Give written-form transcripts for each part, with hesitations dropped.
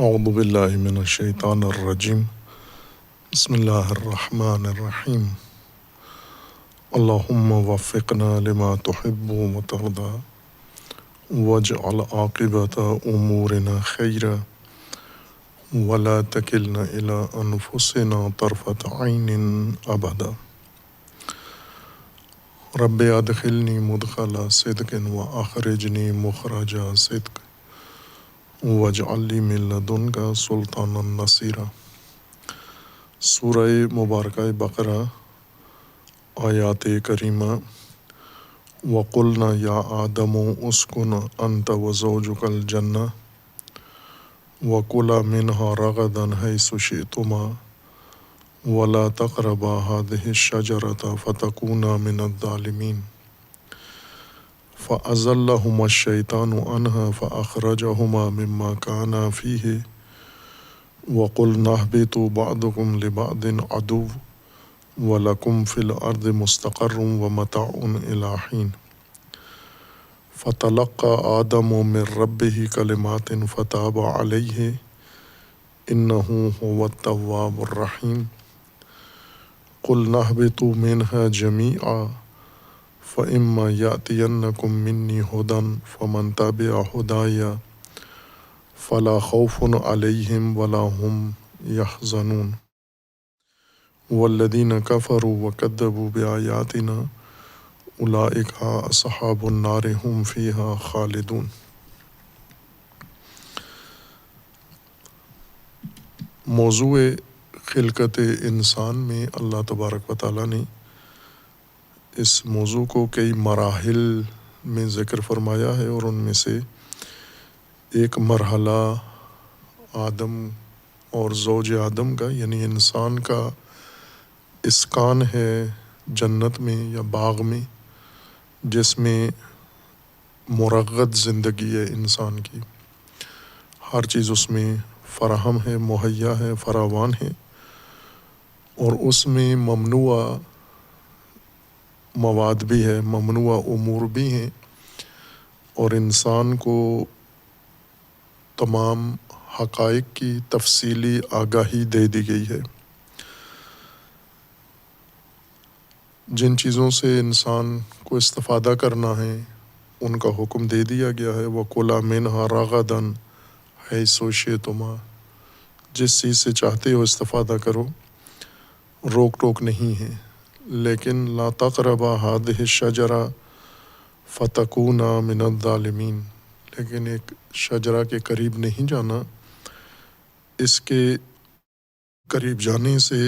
اعوذ باللہ من الشیطان الرجیم بسم اللہ الرحمن الرحیم اللہم وفقنا لما تحب وترضى واجعل عاقبۃ امورنا خیرا ولا تکلنا الی انفسنا طرفۃ عین ابدا رب ادخلنی مدخل صدق واخرجنی مخرج صدق واجعل لی من لدنک سلطانا نصیرا۔ سورہ مبارکہ بقرہ آیات کریمہ۔ وَقُلْنَا يَا آدَمُ اسْكُنْ أَنْتَ وَزَوْجُكَ الْجَنَّةَ وَكُلَا مِنْهَا رَغَدًا حَيْثُ شِئْتُمَا وَلَا تَقْرَبَا هَٰذِهِ الشَّجَرَةَ فَتَكُونَا مِنَ الظَّالِمِينَ فَأَزَلَّهُمَا الشَّيْطَانُ عَنْهَا فَأَخْرَجَهُمَا مِمَّا كَانَا فِيهِ وَقُلْنَا اهْبِطُوا بَعْضُكُمْ لِبَعْضٍ عَدُوٌّ وَلَكُمْ فِي الْأَرْضِ مُسْتَقَرٌّ وَمَتَاعٌ إِلَىٰ حِينٍ فَتَلَقَّىٰ آدَمُ مِن رَّبِّهِ كَلِمَاتٍ فَتَابَ عَلَيْهِ إِنَّهُ هُوَ التَّوَّابُ الرَّحِيمُ قُلْنَا اهْبِطُوا مِنْهَا جَمِيعًا فَإِمَّا يَأْتِيَنَّكُم مِّنِّي هُدًى فَمَن تَبِعَ هُدَايَ فَلَا خَوْفٌ عَلَيْهِمْ وَلَا هُمْ يَحْزَنُونَ وَالَّذِينَ كَفَرُوا وَكَذَّبُوا بِآيَاتِنَا أُولَٰئِكَ أَصْحَابُ النَّارِ هُمْ فِيهَا خَالِدُونَ۔ موضوع خلقت انسان میں اللہ تبارک و تعالیٰ نے اس موضوع کو کئی مراحل میں ذکر فرمایا ہے، اور ان میں سے ایک مرحلہ آدم اور زوج آدم کا یعنی انسان کا اسکان ہے جنت میں یا باغ میں، جس میں مرغد زندگی ہے انسان کی، ہر چیز اس میں فراہم ہے، مہیا ہے، فراوان ہے، اور اس میں ممنوع مواد بھی ہے، ممنوع امور بھی ہیں، اور انسان کو تمام حقائق کی تفصیلی آگاہی دے دی گئی ہے۔ جن چیزوں سے انسان کو استفادہ کرنا ہے ان کا حکم دے دیا گیا ہے۔ وَكُلَا مِنْهَا رَغَدًا حَيْثُ شِئْتُمَا، جس چیز سے چاہتے ہو استفادہ کرو، روک ٹوک نہیں ہے، لیکن لا تقربا هذه الشجرة فتكونا من الظالمین، لیکن ایک شجرہ کے قریب نہیں جانا، اس کے قریب جانے سے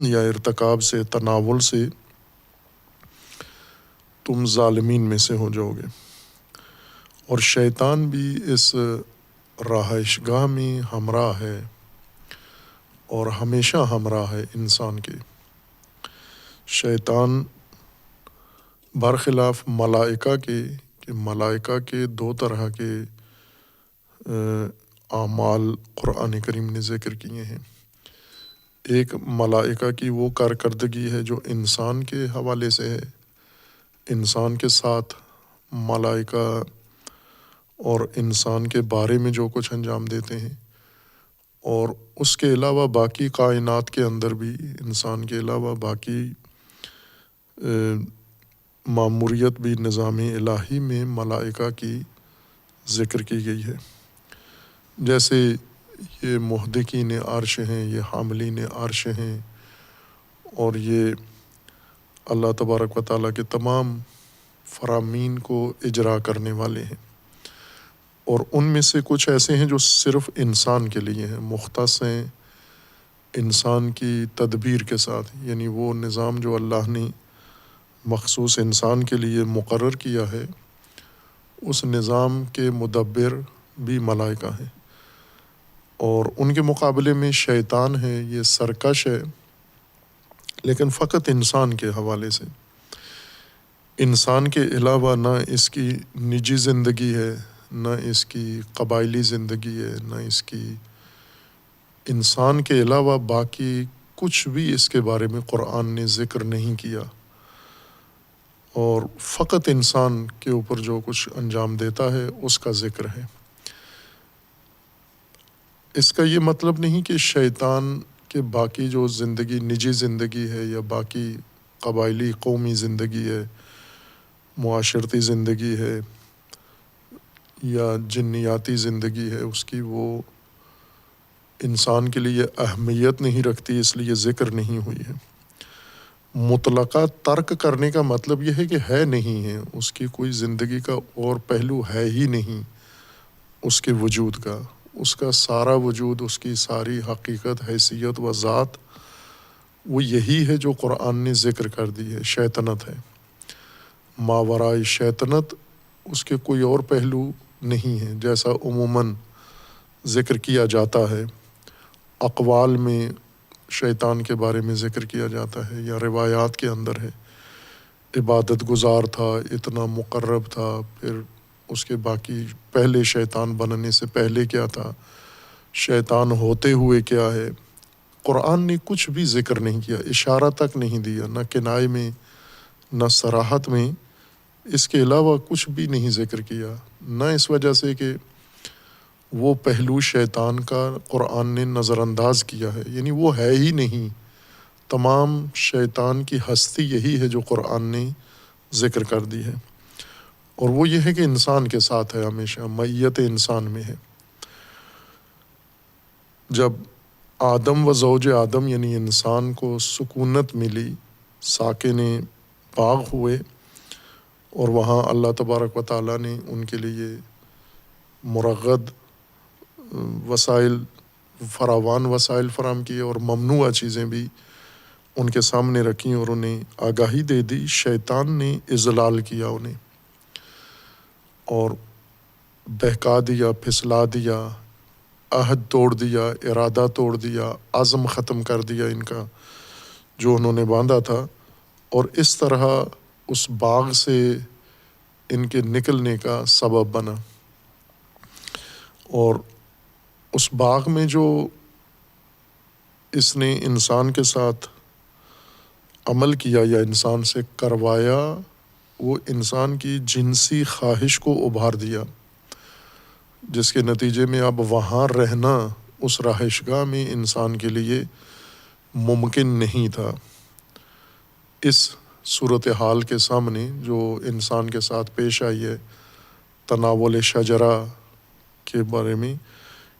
یا ارتکاب سے، تناول سے تم ظالمین میں سے ہو جاؤ گے۔ اور شیطان بھی اس رہائش گاہ میں ہمراہ ہے اور ہمیشہ ہمراہ ہے انسان کے۔ شیطان برخلاف ملائکہ کے، کہ ملائکہ کے دو طرح کے اعمال قرآن کریم نے ذکر کیے ہیں۔ ایک ملائکہ کی وہ کارکردگی ہے جو انسان کے حوالے سے ہے، انسان کے ساتھ ملائکہ اور انسان کے بارے میں جو کچھ انجام دیتے ہیں، اور اس کے علاوہ باقی کائنات کے اندر بھی انسان کے علاوہ باقی ماموریت بھی نظام الہی میں ملائکہ کی ذکر کی گئی ہے، جیسے یہ محدقین عرش ہیں، یہ حاملین عرش ہیں، اور یہ اللہ تبارک و تعالیٰ کے تمام فرامین کو اجرا کرنے والے ہیں، اور ان میں سے کچھ ایسے ہیں جو صرف انسان کے لیے ہیں، مختص ہیں انسان کی تدبیر کے ساتھ، یعنی وہ نظام جو اللہ نے مخصوص انسان کے لیے مقرر کیا ہے، اس نظام کے مدبر بھی ملائکہ ہیں۔ اور ان کے مقابلے میں شیطان ہے، یہ سرکش ہے، لیکن فقط انسان کے حوالے سے، انسان کے علاوہ نہ اس کی نجی زندگی ہے، نہ اس کی قبائلی زندگی ہے، نہ اس کی انسان کے علاوہ باقی کچھ بھی اس کے بارے میں قرآن نے ذکر نہیں کیا، اور فقط انسان کے اوپر جو کچھ انجام دیتا ہے اس کا ذکر ہے۔ اس کا یہ مطلب نہیں کہ شیطان کے باقی جو زندگی نجی زندگی ہے یا باقی قبائلی قومی زندگی ہے، معاشرتی زندگی ہے یا جنیاتی زندگی ہے، اس کی وہ انسان کے لیے اہمیت نہیں رکھتی، اس لیے ذکر نہیں ہوئی ہے۔ مطلقہ ترک کرنے کا مطلب یہ ہے کہ ہے نہیں ہے، اس کی کوئی زندگی کا اور پہلو ہے ہی نہیں اس کے وجود کا، اس کا سارا وجود، اس کی ساری حقیقت، حیثیت و ذات وہ یہی ہے جو قرآن نے ذکر کر دی ہے، شیطنت ہے۔ ماورائے شیطنت اس کے کوئی اور پہلو نہیں ہے، جیسا عموماً ذکر کیا جاتا ہے، اقوال میں شیطان کے بارے میں ذکر کیا جاتا ہے یا روایات کے اندر ہے، عبادت گزار تھا، اتنا مقرب تھا، پھر اس کے باقی پہلے شیطان بننے سے پہلے کیا تھا، شیطان ہوتے ہوئے کیا ہے۔ قرآن نے کچھ بھی ذکر نہیں کیا، اشارہ تک نہیں دیا، نہ کنائے میں نہ صراحت میں، اس کے علاوہ کچھ بھی نہیں ذکر کیا، نہ اس وجہ سے کہ وہ پہلو شیطان کا قرآن نے نظر انداز کیا ہے، یعنی وہ ہے ہی نہیں۔ تمام شیطان کی ہستی یہی ہے جو قرآن نے ذکر کر دی ہے، اور وہ یہ ہے کہ انسان کے ساتھ ہے، ہمیشہ معیت انسان میں ہے۔ جب آدم و زوج آدم یعنی انسان کو سکونت ملی، ساکن باغ ہوئے، اور وہاں اللہ تبارک و تعالیٰ نے ان کے لیے مرغد وسائل، فراوان وسائل فراہم کیے، اور ممنوعہ چیزیں بھی ان کے سامنے رکھیں اور انہیں آگاہی دے دی۔ شیطان نے اضلال کیا انہیں اور بہکا دیا، پھسلا دیا، عہد توڑ دیا، ارادہ توڑ دیا، عزم ختم کر دیا ان کا جو انہوں نے باندھا تھا، اور اس طرح اس باغ سے ان کے نکلنے کا سبب بنا۔ اور اس باغ میں جو اس نے انسان کے ساتھ عمل کیا یا انسان سے کروایا، وہ انسان کی جنسی خواہش کو ابھار دیا، جس کے نتیجے میں اب وہاں رہنا اس رہائش گاہ میں انسان کے لیے ممکن نہیں تھا۔ اس صورتحال کے سامنے جو انسان کے ساتھ پیش آئی ہے، تناول شجرہ کے بارے میں،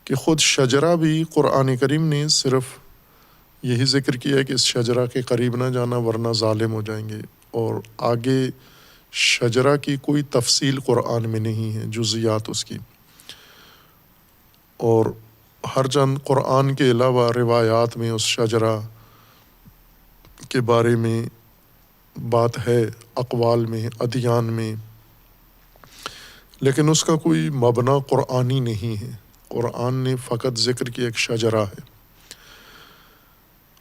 کہ خود شجرہ بھی قرآن کریم نے صرف یہی ذکر کیا ہے کہ اس شجرہ کے قریب نہ جانا ورنہ ظالم ہو جائیں گے، اور آگے شجرہ کی کوئی تفصیل قرآن میں نہیں ہے، جزیات اس کی۔ اور ہر چند قرآن کے علاوہ روایات میں اس شجرہ کے بارے میں بات ہے، اقوال میں، ادیان میں، لیکن اس کا کوئی مبنی قرآنی نہیں ہے۔ قرآن نے فقط ذکر کیا ایک شجرہ ہے،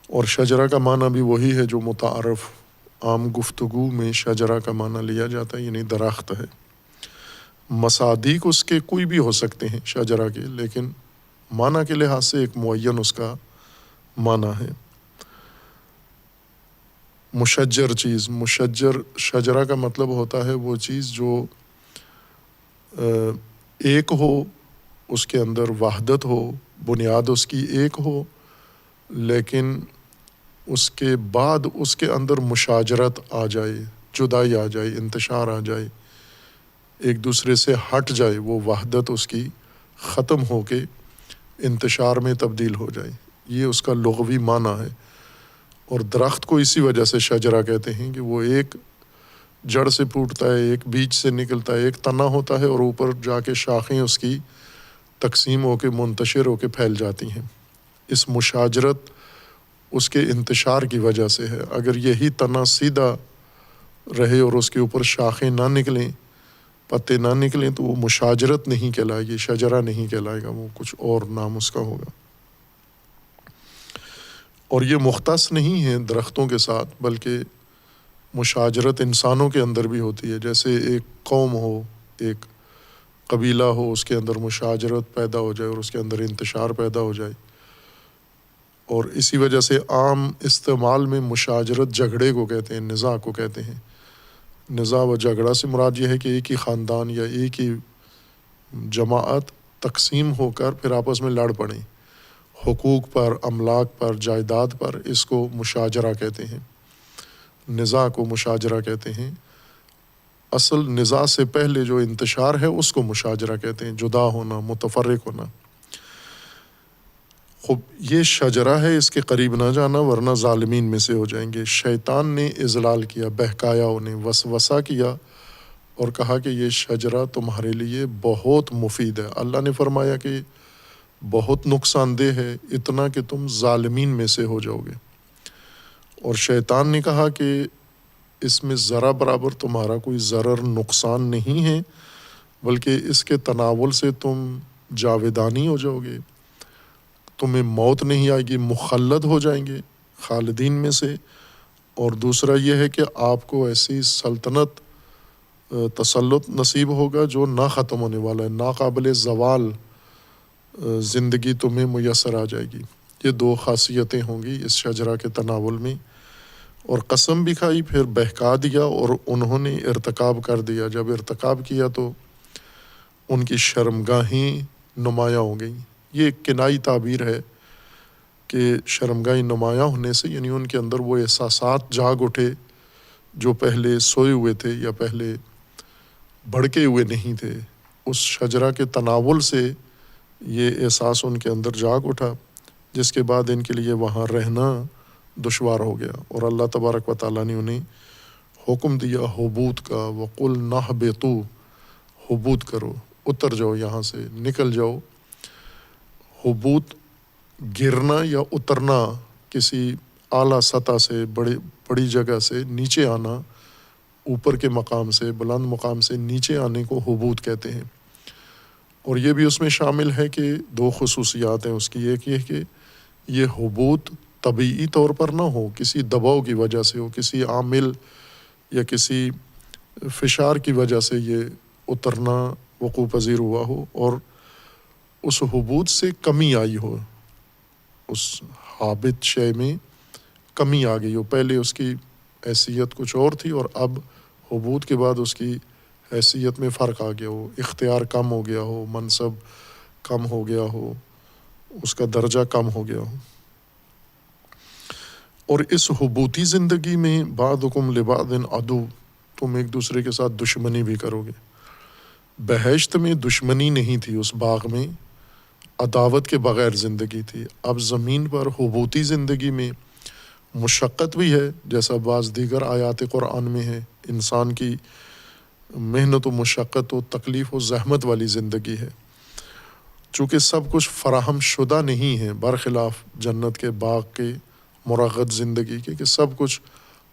اور شجرہ کا معنی بھی وہی ہے جو متعارف عام گفتگو میں شجرہ کا معنی لیا جاتا ہے، یعنی درخت ہے۔ مصادیق اس کے کوئی بھی ہو سکتے ہیں شجرہ کے، لیکن معنی کے لحاظ سے ایک معین اس کا معنی ہے۔ مشجر چیز، شجرہ کا مطلب ہوتا ہے وہ چیز جو ایک ہو، اس کے اندر وحدت ہو، بنیاد اس کی ایک ہو، لیکن اس کے بعد اس کے اندر مشاجرت آ جائے، جدائی آ جائے، انتشار آ جائے، ایک دوسرے سے ہٹ جائے، وہ وحدت اس کی ختم ہو کے انتشار میں تبدیل ہو جائے، یہ اس کا لغوی معنی ہے۔ اور درخت کو اسی وجہ سے شجرہ کہتے ہیں کہ وہ ایک جڑ سے پھوٹتا ہے، ایک بیج سے نکلتا ہے، ایک تنا ہوتا ہے، اور اوپر جا کے شاخیں اس کی تقسیم ہو کے منتشر ہو کے پھیل جاتی ہیں۔ اس مشاجرت اس کے انتشار کی وجہ سے ہے۔ اگر یہی تنا سیدھا رہے اور اس کے اوپر شاخیں نہ نکلیں، پتے نہ نکلیں، تو وہ مشاجرت نہیں کہلائے گی، شجرہ نہیں کہلائے گا، وہ کچھ اور نام اس کا ہوگا۔ اور یہ مختص نہیں ہے درختوں کے ساتھ، بلکہ مشاجرت انسانوں کے اندر بھی ہوتی ہے۔ جیسے ایک قوم ہو، ایک قبیلہ ہو، اس کے اندر مشاجرت پیدا ہو جائے اور اس کے اندر انتشار پیدا ہو جائے، اور اسی وجہ سے عام استعمال میں مشاجرت جھگڑے کو کہتے ہیں، نزاع کو کہتے ہیں۔ نزاع و جھگڑا سے مراد یہ ہے کہ ایک ہی خاندان یا ایک ہی جماعت تقسیم ہو کر پھر آپس میں لڑ پڑیں، حقوق پر، املاک پر، جائیداد پر، اس کو مشاجرہ کہتے ہیں، نزاع کو مشاجرہ کہتے ہیں۔ اصل نزاع سے پہلے جو انتشار ہے اس کو مشاجرہ کہتے ہیں، جدا ہونا، متفرق ہونا۔ خب یہ شجرہ ہے، اس کے قریب نہ جانا ورنہ ظالمین میں سے ہو جائیں گے۔ شیطان نے اضلال کیا، بہکایا انہیں، وسوسہ کیا اور کہا کہ یہ شجرہ تمہارے لیے بہت مفید ہے۔ اللہ نے فرمایا کہ بہت نقصان دہ ہے، اتنا کہ تم ظالمین میں سے ہو جاؤ گے۔ اور شیطان نے کہا کہ اس میں ذرا برابر تمہارا کوئی ضرر نقصان نہیں ہے، بلکہ اس کے تناول سے تم جاویدانی ہو جاؤ گے، تمہیں موت نہیں آئے گی، مخلد ہو جائیں گے خالدین میں سے۔ اور دوسرا یہ ہے کہ آپ کو ایسی سلطنت، تسلط نصیب ہوگا جو نہ ختم ہونے والا ہے، ناقابل زوال زندگی تمہیں میسر آ جائے گی۔ یہ دو خاصیتیں ہوں گی اس شجرہ کے تناول میں۔ اور قسم بھی کھائی، پھر بہکا دیا اور انہوں نے ارتکاب کر دیا۔ جب ارتکاب کیا تو ان کی شرمگاہیں نمایاں ہو گئیں۔ یہ ایک کنائی تعبیر ہے کہ شرمگاہیں نمایاں ہونے سے یعنی ان کے اندر وہ احساسات جاگ اٹھے جو پہلے سوئے ہوئے تھے یا پہلے بھڑکے ہوئے نہیں تھے۔ اس شجرہ کے تناول سے یہ احساس ان کے اندر جاگ اٹھا، جس کے بعد ان کے لیے وہاں رہنا دشوار ہو گیا۔ اور اللہ تبارک و تعالیٰ نے انہیں حکم دیا حبوط کا، وَقُلْ نَهْبِطُوا، حبوط کرو، اتر جاؤ، یہاں سے نکل جاؤ۔ حبوط گرنا یا اترنا، کسی اعلیٰ سطح سے، بڑی جگہ سے نیچے آنا، اوپر کے مقام سے، بلند مقام سے نیچے آنے کو حبوط کہتے ہیں۔ اور یہ بھی اس میں شامل ہے کہ دو خصوصیات ہیں اس کی۔ ایک یہ کہ یہ حبوط طبیعی طور پر نہ ہو، کسی دباؤ کی وجہ سے ہو، کسی عامل یا کسی فشار کی وجہ سے یہ اترنا وقوع پذیر ہوا ہو، اور اس حبوط سے کمی آئی ہو، اس حابط شے میں کمی آ گئی ہو۔ پہلے اس کی حیثیت کچھ اور تھی اور اب حبوط کے بعد اس کی حیثیت میں فرق آ گیا ہو، اختیار کم ہو گیا ہو، منصب کم ہو گیا ہو، اس کا درجہ کم ہو گیا ہو۔ اور اس حبوطی زندگی میں بعضکم لبعض عدو، تم ایک دوسرے کے ساتھ دشمنی بھی کرو گے۔ بہشت میں دشمنی نہیں تھی، اس باغ میں عداوت کے بغیر زندگی تھی۔ اب زمین پر حبوطی زندگی میں مشقت بھی ہے، جیسا بعض دیگر آیات قرآن میں ہے۔ انسان کی محنت و مشقت و تکلیف و زحمت والی زندگی ہے، چونکہ سب کچھ فراہم شدہ نہیں ہے، برخلاف جنت کے باغ کے مرغد زندگی کے کہ سب کچھ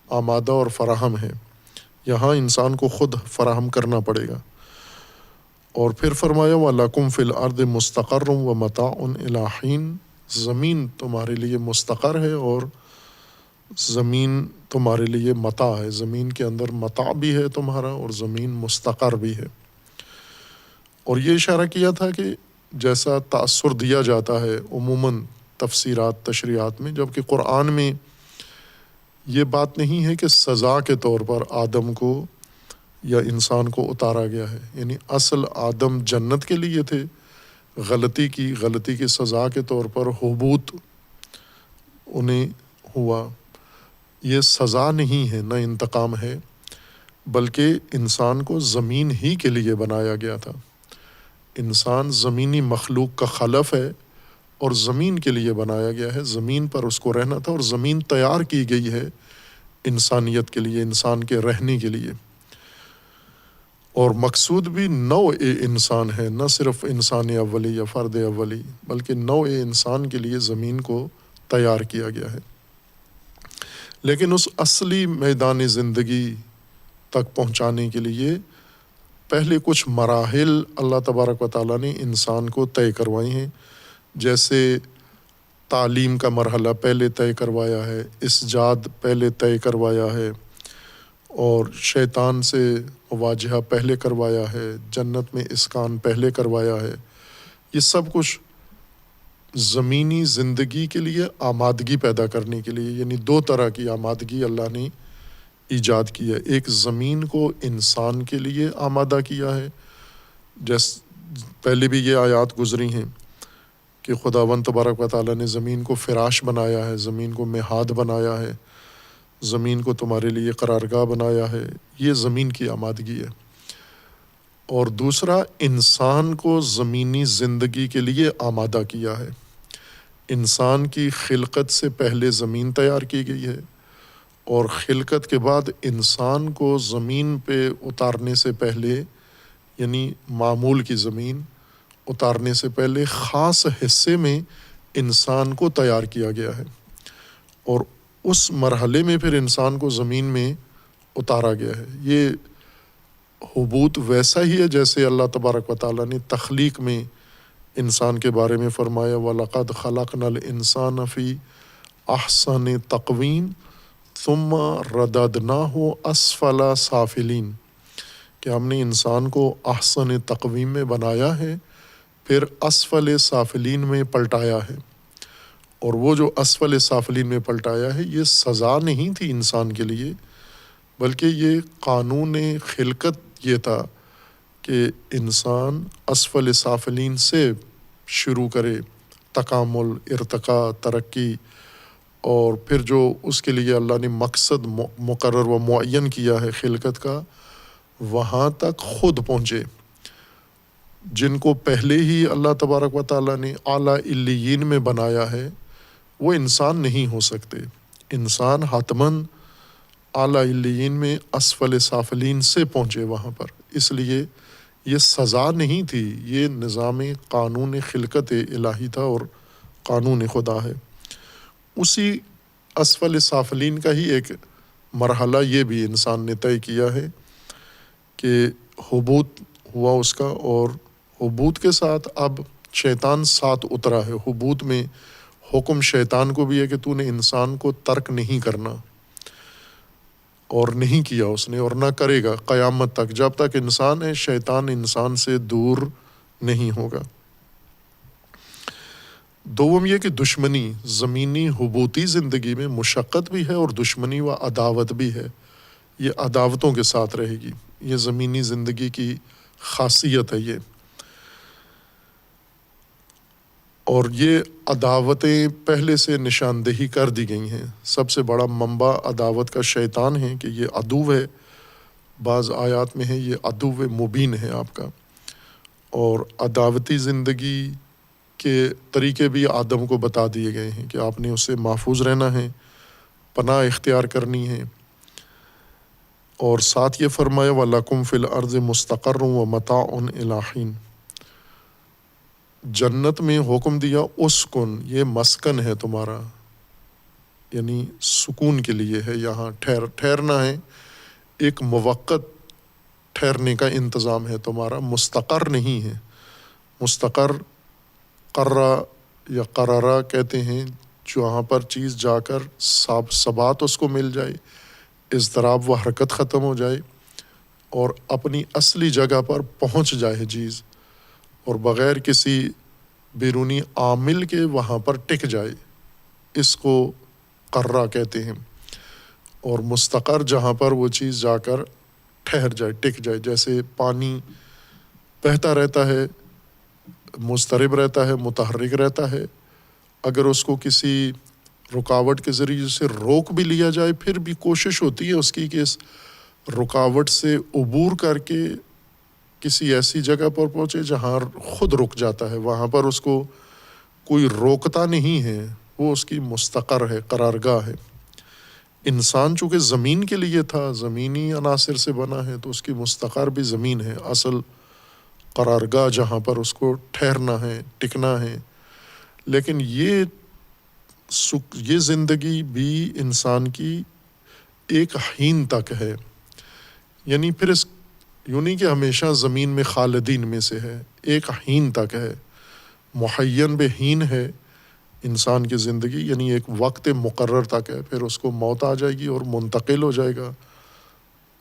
آمادہ اور فراہم ہے۔ یہاں انسان کو خود فراہم کرنا پڑے گا۔ اور پھر فرمایا وَلَكُمْ فِي الْأَرْضِ مُسْتَقَرٌّ وَمَتَاعٌ إِلَىٰ حِينٍ، زمین تمہارے لیے مستقر ہے اور زمین تمہارے لیے متاع ہے، زمین کے اندر متاع بھی ہے تمہارا اور زمین مستقر بھی ہے۔ اور یہ اشارہ کیا تھا کہ جیسا تأثر دیا جاتا ہے عموماً تفسیرات، تشریحات میں، جبکہ قرآن میں یہ بات نہیں ہے کہ سزا کے طور پر آدم کو یا انسان کو اتارا گیا ہے۔ یعنی اصل آدم جنت کے لیے تھے، غلطی کی سزا کے طور پر حبوط انہیں ہوا۔ یہ سزا نہیں ہے، نہ انتقام ہے، بلکہ انسان کو زمین ہی کے لیے بنایا گیا تھا۔ انسان زمینی مخلوق کا خلف ہے اور زمین کے لیے بنایا گیا ہے، زمین پر اس کو رہنا تھا، اور زمین تیار کی گئی ہے انسانیت کے لیے، انسان کے رہنے کے لیے۔ اور مقصود بھی نوع انسان ہے، نہ صرف انسان اولی یا فرد اولی، بلکہ نوع انسان کے لیے زمین کو تیار کیا گیا ہے۔ لیکن اس اصلی میدان زندگی تک پہنچانے کے لیے پہلے کچھ مراحل اللہ تبارک و تعالیٰ نے انسان کو طے کروائی ہیں، جیسے تعلیم کا مرحلہ پہلے طے کروایا ہے، اسجاد پہلے طے کروایا ہے، اور شیطان سے مواجہہ پہلے کروایا ہے، جنت میں اسکان پہلے کروایا ہے۔ یہ سب کچھ زمینی زندگی کے لیے آمادگی پیدا کرنے کے لیے، یعنی دو طرح کی آمادگی اللہ نے ایجاد کی ہے۔ ایک زمین کو انسان کے لیے آمادہ کیا ہے، پہلے بھی یہ آیات گزری ہیں کہ خداوند تبارک و تعالیٰ نے زمین کو فراش بنایا ہے، زمین کو مہاد بنایا ہے، زمین کو تمہارے لیے قرارگاہ بنایا ہے، یہ زمین کی آمادگی ہے۔ اور دوسرا، انسان کو زمینی زندگی کے لیے آمادہ کیا ہے۔ انسان کی خلقت سے پہلے زمین تیار کی گئی ہے، اور خلقت کے بعد انسان کو زمین پہ اتارنے سے پہلے، یعنی معمول کی زمین اتارنے سے پہلے خاص حصے میں انسان کو تیار کیا گیا ہے، اور اس مرحلے میں پھر انسان کو زمین میں اتارا گیا ہے۔ یہ حبوط ویسا ہی ہے جیسے اللہ تبارک و تعالیٰ نے تخلیق میں انسان کے بارے میں فرمایا وَلَقَدْ خَلَقْنَا الْإِنسَانَ فِي أَحْسَنِ تَقْوِيمٍ ثُمَّ رَدَدْنَاهُ أَسْفَلَ سَافِلِينَ، کہ ہم نے انسان کو احسن تقویم میں بنایا ہے، پھر اسفل سافلین میں پلٹایا ہے۔ اور وہ جو اسفل سافلین میں پلٹایا ہے، یہ سزا نہیں تھی انسان کے لیے، بلکہ یہ قانون خلقت یہ تھا کہ انسان اسفل سافلین سے شروع کرے تکامل، ارتقاء، ترقی، اور پھر جو اس کے لیے اللہ نے مقصد مقرر و معین کیا ہے خلقت کا، وہاں تک خود پہنچے۔ جن کو پہلے ہی اللہ تبارک و تعالیٰ نے اعلیٰ علیین میں بنایا ہے، وہ انسان نہیں ہو سکتے۔ انسان حتماً اعلیٰ علیین میں اسفل سافلین سے پہنچے وہاں پر۔ اس لیے یہ سزا نہیں تھی، یہ نظام قانون خلقت الہی تھا اور قانون خدا ہے۔ اسی اسفل سافلین کا ہی ایک مرحلہ یہ بھی انسان نے طے کیا ہے کہ حبوط ہوا اس کا، اور حبوط کے ساتھ اب شیطان ساتھ اترا ہے۔ حبوط میں حکم شیطان کو بھی ہے کہ تو نے انسان کو ترک نہیں کرنا، اور نہیں کیا اس نے، اور نہ کرے گا قیامت تک۔ جب تک انسان ہے، شیطان انسان سے دور نہیں ہوگا۔ دوم یہ کہ دشمنی، زمینی حبوطی زندگی میں مشقت بھی ہے اور دشمنی و عداوت بھی ہے۔ یہ عداوتوں کے ساتھ رہے گی، یہ زمینی زندگی کی خاصیت ہے یہ۔ اور یہ عداوتیں پہلے سے نشاندہی کر دی گئی ہیں۔ سب سے بڑا منبع عداوت کا شیطان ہے کہ یہ عدو ہے، بعض آیات میں ہے یہ عدو مبین ہے آپ کا۔ اور عداوتی زندگی کے طریقے بھی آدم کو بتا دیے گئے ہیں کہ آپ نے اس سے محفوظ رہنا ہے، پناہ اختیار کرنی ہے۔ اور ساتھ یہ فرمایا وَلَكُمْ فِي الْأَرْضِ مُسْتَقَرٌّ وَمَتَاعٌ إِلَىٰ حِينٍ، جنت میں حکم دیا اسکن، یہ مسکن ہے تمہارا، یعنی سکون کے لیے ہے، یہاں ٹھہرنا ہے، ایک موقت ٹھہرنے کا انتظام ہے تمہارا، مستقر نہیں ہے۔ مستقر قرہ یا قرارہ کہتے ہیں، جہاں پر چیز جا کر ثبات اس کو مل جائے، اضطراب و حرکت ختم ہو جائے، اور اپنی اصلی جگہ پر پہنچ جائے چیز، اور بغیر کسی بیرونی عامل کے وہاں پر ٹک جائے، اس کو قرہ کہتے ہیں۔ اور مستقر جہاں پر وہ چیز جا کر ٹھہر جائے، ٹک جائے، جیسے پانی بہتا رہتا ہے، مضطرب رہتا ہے، متحرک رہتا ہے، اگر اس کو کسی رکاوٹ کے ذریعے سے روک بھی لیا جائے، پھر بھی کوشش ہوتی ہے اس کی کہ اس رکاوٹ سے عبور کر کے کسی ایسی جگہ پر پہنچے جہاں خود رک جاتا ہے، وہاں پر اس کو کوئی روکتا نہیں ہے، وہ اس کی مستقر ہے، قرارگاہ ہے۔ انسان چونکہ زمین کے لیے تھا، زمینی عناصر سے بنا ہے، تو اس کی مستقر بھی زمین ہے، اصل قرارگاہ جہاں پر اس کو ٹھہرنا ہے، ٹکنا ہے۔ لیکن یہ زندگی بھی انسان کی ایک حین تک ہے، یعنی پھر اس یوں نہیں کہ ہمیشہ زمین میں خالدین میں سے ہے، ایک حین تک ہے، محین بحین ہے انسان کی زندگی، یعنی ایک وقت مقرر تک ہے، پھر اس کو موت آ جائے گی اور منتقل ہو جائے گا،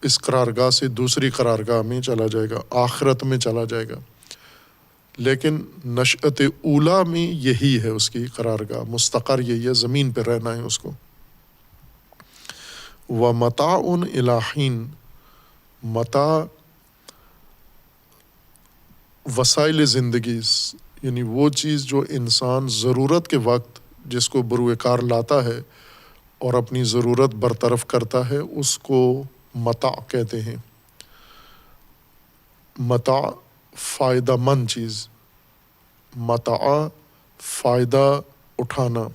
اس قرارگاہ سے دوسری قرارگاہ میں چلا جائے گا، آخرت میں چلا جائے گا۔ لیکن نشأت اولیٰ میں یہی ہے اس کی قرارگاہ، مستقر یہی ہے، زمین پہ رہنا ہے اس کو۔ وَمَتَاعٌ إِلَىٰ حِينٍ، متاع وسائل زندگی، یعنی وہ چیز جو انسان ضرورت کے وقت جس کو بروئے کار لاتا ہے اور اپنی ضرورت برطرف کرتا ہے اس کو متاع کہتے ہیں۔ متاع فائدہ مند چیز، متاع فائدہ اٹھانا۔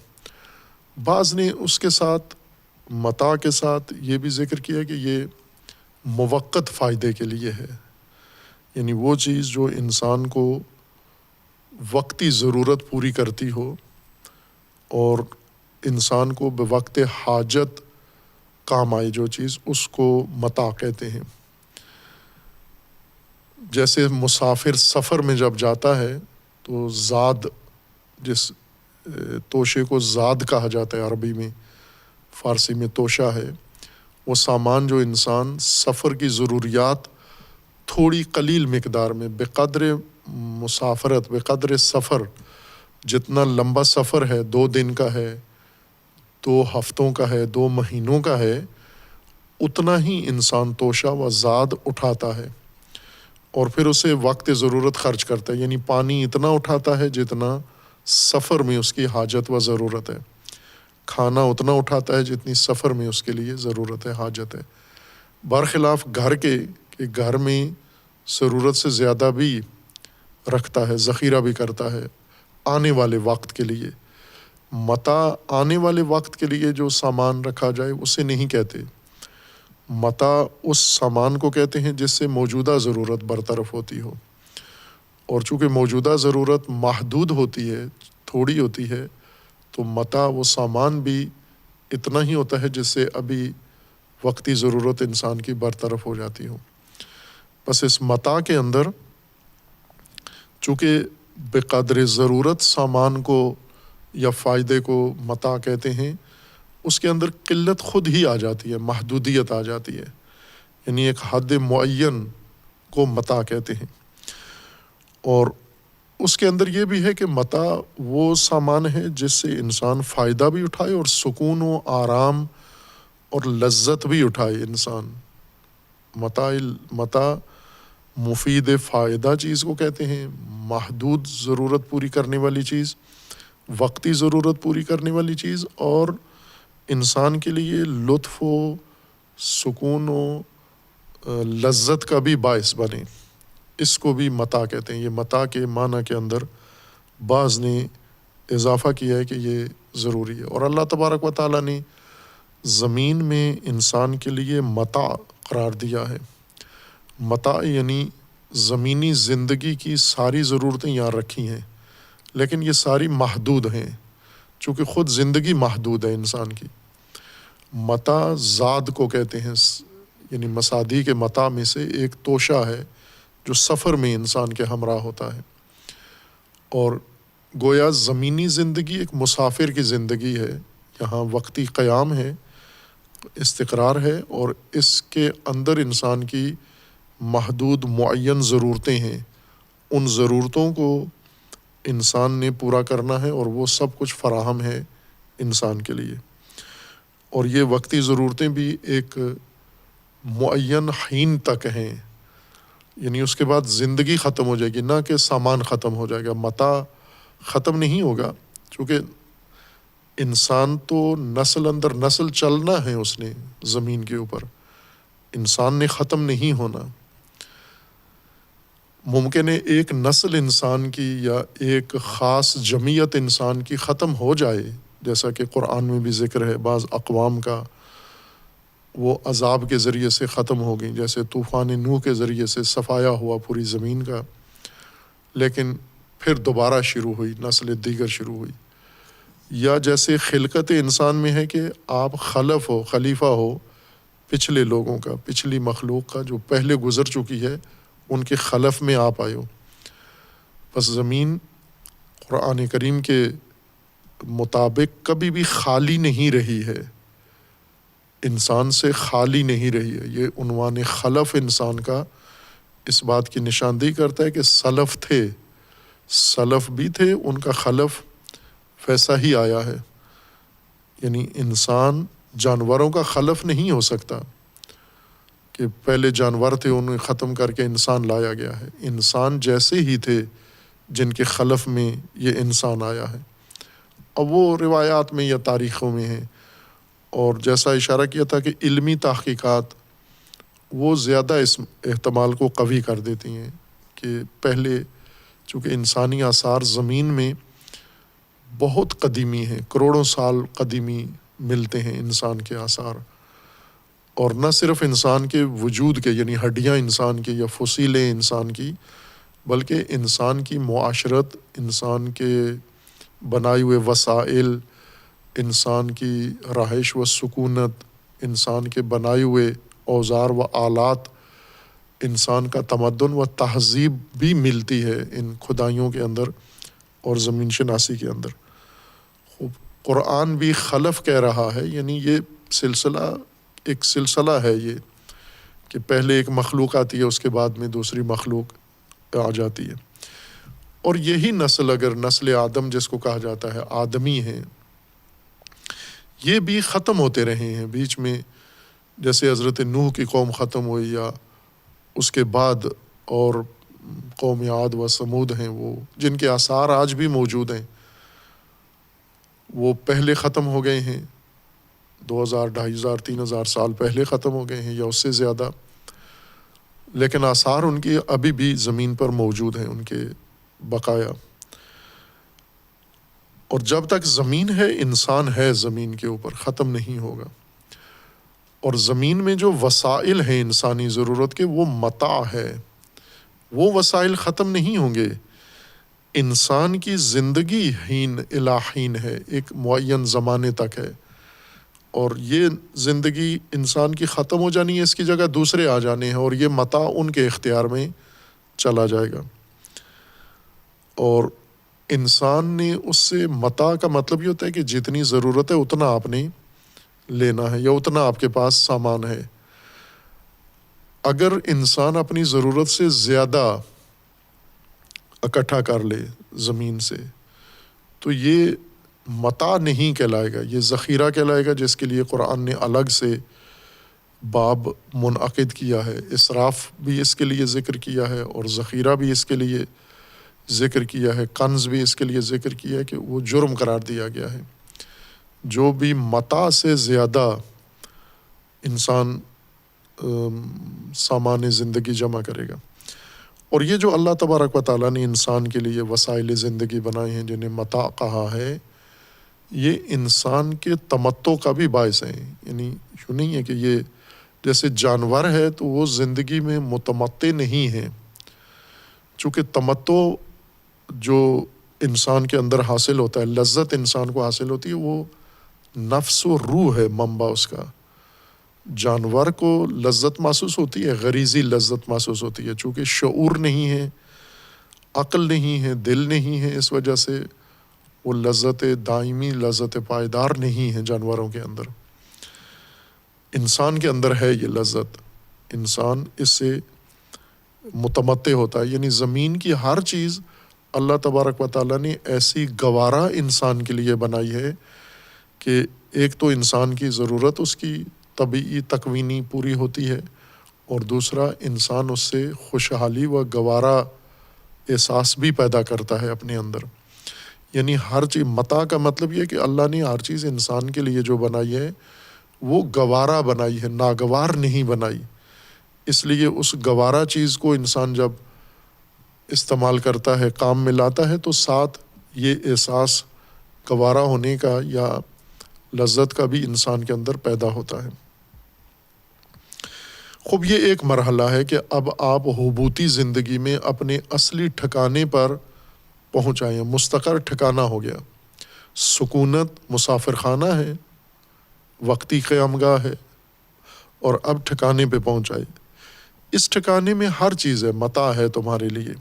بعض نے اس کے ساتھ متاع کے ساتھ یہ بھی ذکر کیا کہ یہ موقت فائدے کے لیے ہے، یعنی وہ چیز جو انسان کو وقتی ضرورت پوری کرتی ہو اور انسان کو بوقت حاجت کام آئے، جو چیز اس کو متاع کہتے ہیں۔ جیسے مسافر سفر میں جب جاتا ہے تو زاد، جس توشے کو زاد کہا جاتا ہے عربی میں، فارسی میں توشہ ہے، وہ سامان جو انسان سفر کی ضروریات تھوڑی قلیل مقدار میں بقدر مسافرت، بقدر سفر، جتنا لمبا سفر ہے، 2 دن کا ہے، 2 ہفتوں کا ہے، 2 مہینوں کا ہے، اتنا ہی انسان توشہ و زاد اٹھاتا ہے اور پھر اسے وقت ضرورت خرچ کرتا ہے، یعنی پانی اتنا اٹھاتا ہے جتنا سفر میں اس کی حاجت و ضرورت ہے، کھانا اتنا اٹھاتا ہے جتنی سفر میں اس کے لیے ضرورت ہے، حاجت ہے۔ برخلاف گھر کے کہ گھر میں ضرورت سے زیادہ بھی رکھتا ہے، ذخیرہ بھی کرتا ہے آنے والے وقت کے لیے۔ متاع آنے والے وقت کے لیے جو سامان رکھا جائے اسے نہیں کہتے، متاع اس سامان کو کہتے ہیں جس سے موجودہ ضرورت برطرف ہوتی ہو، اور چونکہ موجودہ ضرورت محدود ہوتی ہے، تھوڑی ہوتی ہے، تو متاع وہ سامان بھی اتنا ہی ہوتا ہے جس سے ابھی وقتی ضرورت انسان کی برطرف ہو جاتی ہو۔ بس اس متاع کے اندر چونکہ بقدر ضرورت سامان کو یا فائدے کو متاع کہتے ہیں، اس کے اندر قلت خود ہی آ جاتی ہے، محدودیت آ جاتی ہے، یعنی ایک حد معین کو متاع کہتے ہیں۔ اور اس کے اندر یہ بھی ہے کہ متاع وہ سامان ہے جس سے انسان فائدہ بھی اٹھائے اور سکون و آرام اور لذت بھی اٹھائے انسان۔ متاع مفید فائدہ چیز کو کہتے ہیں، محدود ضرورت پوری کرنے والی چیز، وقتی ضرورت پوری کرنے والی چیز، اور انسان کے لیے لطف و سکون و لذت کا بھی باعث بنے، اس کو بھی متاع کہتے ہیں۔ یہ متاع کے معنی کے اندر بعض نے اضافہ کیا ہے کہ یہ ضروری ہے۔ اور اللہ تبارک و تعالیٰ نے زمین میں انسان کے لیے متاع قرار دیا ہے۔ متاع یعنی زمینی زندگی کی ساری ضرورتیں یہاں رکھی ہیں، لیکن یہ ساری محدود ہیں، چونکہ خود زندگی محدود ہے انسان کی۔ متاع زاد کو کہتے ہیں، یعنی مصادیق کے متاع میں سے ایک توشہ ہے جو سفر میں انسان کے ہمراہ ہوتا ہے۔ اور گویا زمینی زندگی ایک مسافر کی زندگی ہے، یہاں وقتی قیام ہے، استقرار ہے، اور اس کے اندر انسان کی محدود معین ضرورتیں ہیں، ان ضرورتوں کو انسان نے پورا کرنا ہے اور وہ سب کچھ فراہم ہے انسان کے لیے۔ اور یہ وقتی ضرورتیں بھی ایک معین حین تک ہیں، یعنی اس کے بعد زندگی ختم ہو جائے گی، نہ کہ سامان ختم ہو جائے گا، متاع ختم نہیں ہوگا، چونکہ انسان تو نسل اندر نسل چلنا ہے، اس نے زمین کے اوپر، انسان نے ختم نہیں ہونا۔ ممکن ہے ایک نسل انسان کی یا ایک خاص جمعیت انسان کی ختم ہو جائے، جیسا کہ قرآن میں بھی ذکر ہے بعض اقوام کا وہ عذاب کے ذریعے سے ختم ہو گئیں، جیسے طوفان نوح کے ذریعے سے صفایا ہوا پوری زمین کا، لیکن پھر دوبارہ شروع ہوئی، نسل دیگر شروع ہوئی۔ یا جیسے خلقت انسان میں ہے کہ آپ خلف ہو، خلیفہ ہو پچھلے لوگوں کا، پچھلی مخلوق کا جو پہلے گزر چکی ہے، ان کے خلف میں آپ آئے ہو۔ بس زمین قرآن کریم کے مطابق کبھی بھی خالی نہیں رہی ہے، انسان سے خالی نہیں رہی ہے۔ یہ عنوان خلف انسان کا اس بات کی نشاندہی کرتا ہے کہ سلف تھے، سلف بھی تھے، ان کا خلف ویسا ہی آیا ہے۔ یعنی انسان جانوروں کا خلف نہیں ہو سکتا کہ پہلے جانور تھے انہیں ختم کر کے انسان لایا گیا ہے۔ انسان جیسے ہی تھے جن کے خلف میں یہ انسان آیا ہے۔ اب وہ روایات میں یا تاریخوں میں ہیں، اور جیسا اشارہ کیا تھا کہ علمی تحقیقات وہ زیادہ اس احتمال کو قوی کر دیتی ہیں کہ پہلے چونکہ انسانی آثار زمین میں بہت قدیمی ہیں، کروڑوں سال قدیمی ملتے ہیں انسان کے آثار، اور نہ صرف انسان کے وجود کے یعنی ہڈیاں انسان کی یا فسیلیں انسان کی، بلکہ انسان کی معاشرت، انسان کے بنائے ہوئے وسائل، انسان کی رہائش و سکونت، انسان کے بنائے ہوئے اوزار و آلات، انسان کا تمدن و تہذیب بھی ملتی ہے ان کھدائیوں کے اندر اور زمین شناسی کے اندر۔ قرآن بھی خلف کہہ رہا ہے، یعنی یہ ایک سلسلہ ہے یہ کہ پہلے ایک مخلوق آتی ہے، اس کے بعد میں دوسری مخلوق آ جاتی ہے، اور یہی نسل اگر نسل آدم جس کو کہا جاتا ہے آدمی ہیں، یہ بھی ختم ہوتے رہے ہیں بیچ میں، جیسے حضرت نوح کی قوم ختم ہوئی یا اس کے بعد اور قوم عاد و سمود ہیں وہ جن کے آثار آج بھی موجود ہیں، وہ پہلے ختم ہو گئے ہیں، 2000 2500 3000 سال پہلے ختم ہو گئے ہیں یا اس سے زیادہ، لیکن آثار ان کی ابھی بھی زمین پر موجود ہیں، ان کے بقایا۔ اور جب تک زمین ہے انسان ہے زمین کے اوپر، ختم نہیں ہوگا، اور زمین میں جو وسائل ہیں انسانی ضرورت کے وہ متاع ہے، وہ وسائل ختم نہیں ہوں گے۔ انسان کی زندگی ہین الہین ہے، ایک معین زمانے تک ہے، اور یہ زندگی انسان کی ختم ہو جانی ہے، اس کی جگہ دوسرے آ جانے ہیں، اور یہ متاع ان کے اختیار میں چلا جائے گا۔ اور انسان نے اس سے متاع کا مطلب یہ ہوتا ہے کہ جتنی ضرورت ہے اتنا آپ نے لینا ہے یا اتنا آپ کے پاس سامان ہے۔ اگر انسان اپنی ضرورت سے زیادہ اکٹھا کر لے زمین سے تو یہ متاع نہیں کہلائے گا، یہ ذخیرہ کہلائے گا، جس کے لیے قرآن نے الگ سے باب منعقد کیا ہے۔ اسراف بھی اس کے لیے ذکر کیا ہے اور ذخیرہ بھی اس کے لیے ذکر کیا ہے، کنز بھی اس کے لیے ذکر کیا ہے کہ وہ جرم قرار دیا گیا ہے۔ جو بھی متاع سے زیادہ انسان سامان زندگی جمع کرے گا، اور یہ جو اللہ تبارک و تعالیٰ نے انسان کے لیے وسائل زندگی بنائے ہیں جنہیں متاع کہا ہے، یہ انسان کے تمتع کا بھی باعث ہے۔ یعنی یوں نہیں ہے کہ یہ جیسے جانور ہے تو وہ زندگی میں متمتع نہیں ہے، چونکہ تمتع جو انسان کے اندر حاصل ہوتا ہے، لذت انسان کو حاصل ہوتی ہے، وہ نفس و روح ہے منبع اس کا۔ جانور کو لذت محسوس ہوتی ہے، غریزی لذت محسوس ہوتی ہے، چونکہ شعور نہیں ہے، عقل نہیں ہے، دل نہیں ہے، اس وجہ سے وہ لذت دائمی، لذت پائیدار نہیں ہے جانوروں کے اندر۔ انسان کے اندر ہے یہ لذت، انسان اس سے متمتع ہوتا ہے۔ یعنی زمین کی ہر چیز اللہ تبارک و تعالیٰ نے ایسی گوارا انسان کے لیے بنائی ہے کہ ایک تو انسان کی ضرورت اس کی طبعی تکوینی پوری ہوتی ہے، اور دوسرا انسان اس سے خوشحالی و گوارا احساس بھی پیدا کرتا ہے اپنے اندر۔ یعنی ہر چیز متاع کا مطلب یہ کہ اللہ نے ہر چیز انسان کے لیے جو بنائی ہے وہ گوارا بنائی ہے، ناگوار نہیں بنائی۔ اس لیے اس گوارا چیز کو انسان جب استعمال کرتا ہے، کام میں لاتا ہے، تو ساتھ یہ احساس گوارا ہونے کا یا لذت کا بھی انسان کے اندر پیدا ہوتا ہے۔ خوب یہ ایک مرحلہ ہے کہ اب آپ حبوطی زندگی میں اپنے اصلی ٹھکانے پر پہنچ آئے ہیں، مستقر ٹھکانہ ہو گیا۔ سکونت مسافر خانہ ہے، وقتی قیامگاہ ہے، اور اب ٹھکانے پہ پہنچ آئے۔ اس ٹھکانے میں ہر چیز ہے، متاع ہے تمہارے لیے،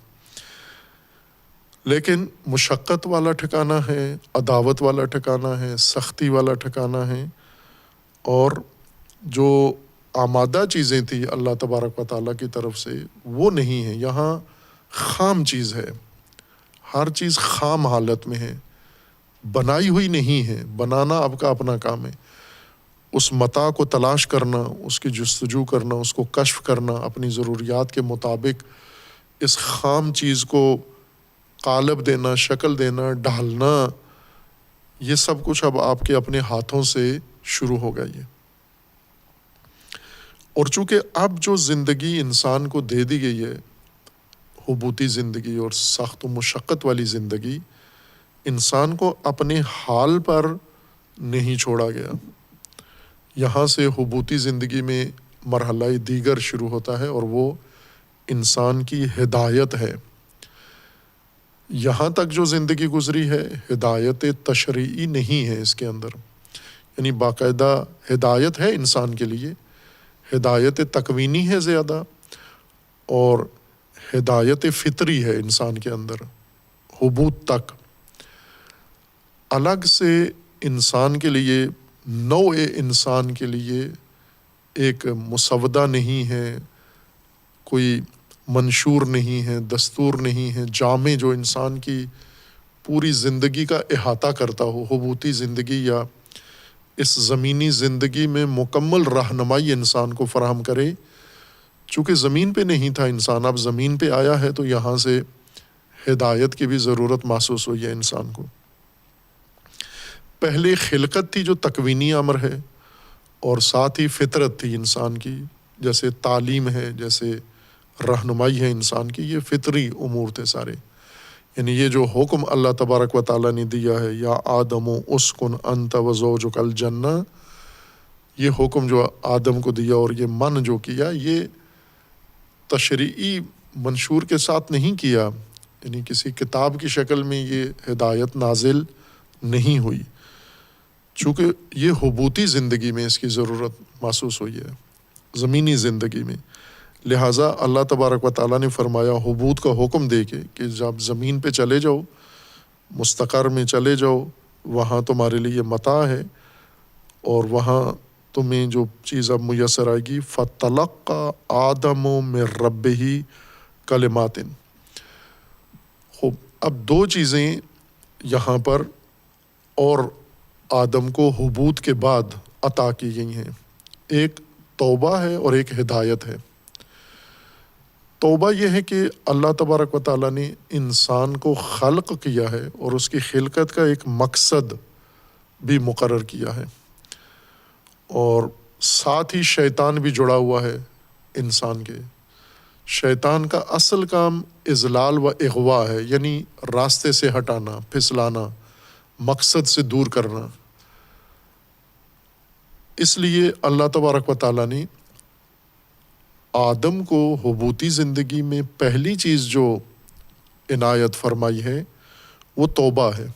لیکن مشقت والا ٹھکانہ ہے، عداوت والا ٹھکانہ ہے، سختی والا ٹھکانہ ہے، اور جو آمادہ چیزیں تھیں اللہ تبارک و تعالیٰ کی طرف سے وہ نہیں ہیں۔ یہاں خام چیز ہے، ہر چیز خام حالت میں ہے، بنائی ہوئی نہیں ہے۔ بنانا آپ کا اپنا کام ہے، اس متاع کو تلاش کرنا، اس کی جستجو کرنا، اس کو کشف کرنا، اپنی ضروریات کے مطابق اس خام چیز کو قالب دینا، شکل دینا، ڈھالنا، یہ سب کچھ اب آپ کے اپنے ہاتھوں سے شروع ہوگا یہ۔ اور چونکہ اب جو زندگی انسان کو دے دی گئی ہے، حبوطی زندگی اور سخت و مشقت والی زندگی، انسان کو اپنے حال پر نہیں چھوڑا گیا۔ یہاں سے حبوطی زندگی میں مرحلہ دیگر شروع ہوتا ہے، اور وہ انسان کی ہدایت ہے۔ یہاں تک جو زندگی گزری ہے، ہدایت تشریعی نہیں ہے اس کے اندر، یعنی باقاعدہ ہدایت ہے انسان کے لیے، ہدایت تکوینی ہے زیادہ، اور ہدایت فطری ہے انسان کے اندر حبوط تک۔ الگ سے انسان کے لیے، نوع انسان کے لیے ایک مسودہ نہیں ہے، کوئی منشور نہیں ہے، دستور نہیں ہے جامع جو انسان کی پوری زندگی کا احاطہ کرتا ہو۔ حبوطی زندگی یا اس زمینی زندگی میں مکمل رہنمائی انسان کو فراہم کرے۔ چونکہ زمین پہ نہیں تھا انسان، اب زمین پہ آیا ہے تو یہاں سے ہدایت کی بھی ضرورت محسوس ہوئی ہے انسان کو۔ پہلے خلقت تھی جو تکوینی امر ہے، اور ساتھ ہی فطرت تھی انسان کی، جیسے تعلیم ہے، جیسے رہنمائی ہے انسان کی، یہ فطری امور تھے سارے۔ یعنی یہ جو حکم اللہ تبارک و تعالیٰ نے دیا ہے، یا آدم اسکن انت وزوجک الجنہ، یہ حکم جو آدم کو دیا اور یہ من جو کیا، یہ تشریعی منشور کے ساتھ نہیں کیا، یعنی کسی کتاب کی شکل میں یہ ہدایت نازل نہیں ہوئی، چونکہ یہ حبوطی زندگی میں اس کی ضرورت محسوس ہوئی ہے، زمینی زندگی میں۔ لہٰذا اللہ تبارک و تعالیٰ نے فرمایا حبوط کا حکم دے کے کہ جب زمین پہ چلے جاؤ، مستقر میں چلے جاؤ، وہاں تمہارے لیے متاع ہے، اور وہاں تمہیں جو چیز اب میسر آئے گی، فَتَلَقَّى آدَمُ مِن رَبِّهِ کَلِمَاتٍ۔ خوب، اب دو چیزیں یہاں پر اور آدم کو حبوط کے بعد عطا کی گئی ہیں، ایک توبہ ہے اور ایک ہدایت ہے۔ توبہ یہ ہے کہ اللہ تبارک و تعالیٰ نے انسان کو خلق کیا ہے، اور اس کی خلقت کا ایک مقصد بھی مقرر کیا ہے، اور ساتھ ہی شیطان بھی جڑا ہوا ہے انسان کے۔ شیطان کا اصل کام اضلال و اغوا ہے، یعنی راستے سے ہٹانا، پھسلانا، مقصد سے دور کرنا۔ اس لیے اللہ تبارک و تعالیٰ نے آدم کو حبوطی زندگی میں پہلی چیز جو عنایت فرمائی ہے وہ توبہ ہے۔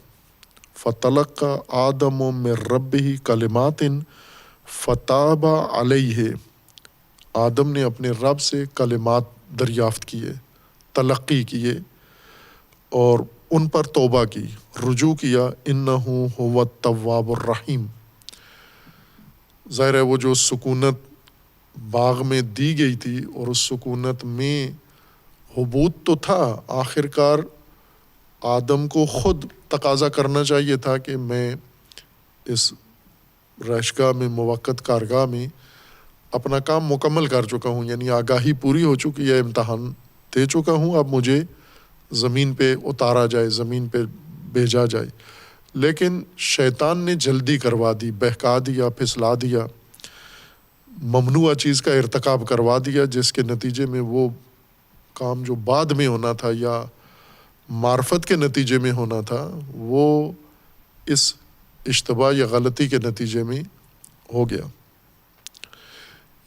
فَتَلَقَّى آدَمُ مِن رَبِّهِ کَلِمَاتٍ فَتَابَ عَلَيْهِ، آدم نے اپنے رب سے کلمات دریافت کیے، تلقی کیے، اور ان پر توبہ کی، رجوع کیا۔ إِنَّهُ هُوَ التَّوَّابُ الرَّحِيمُ۔ ظاہر ہے وہ جو سکونت باغ میں دی گئی تھی، اور اس سکونت میں حبوط تو تھا، آخر کار آدم کو خود تقاضا کرنا چاہیے تھا کہ میں اس رہشگاہ میں، موقت کارگاہ میں اپنا کام مکمل کر چکا ہوں، یعنی آگاہی پوری ہو چکی ہے، امتحان دے چکا ہوں، اب مجھے زمین پہ اتارا جائے، زمین پہ بھیجا جائے۔ لیکن شیطان نے جلدی کروا دی، بہکا دیا، پھسلا دیا، ممنوع چیز کا ارتکاب کروا دیا، جس کے نتیجے میں وہ کام جو بعد میں ہونا تھا یا معرفت کے نتیجے میں ہونا تھا، وہ اس اشتباہ یا غلطی کے نتیجے میں ہو گیا۔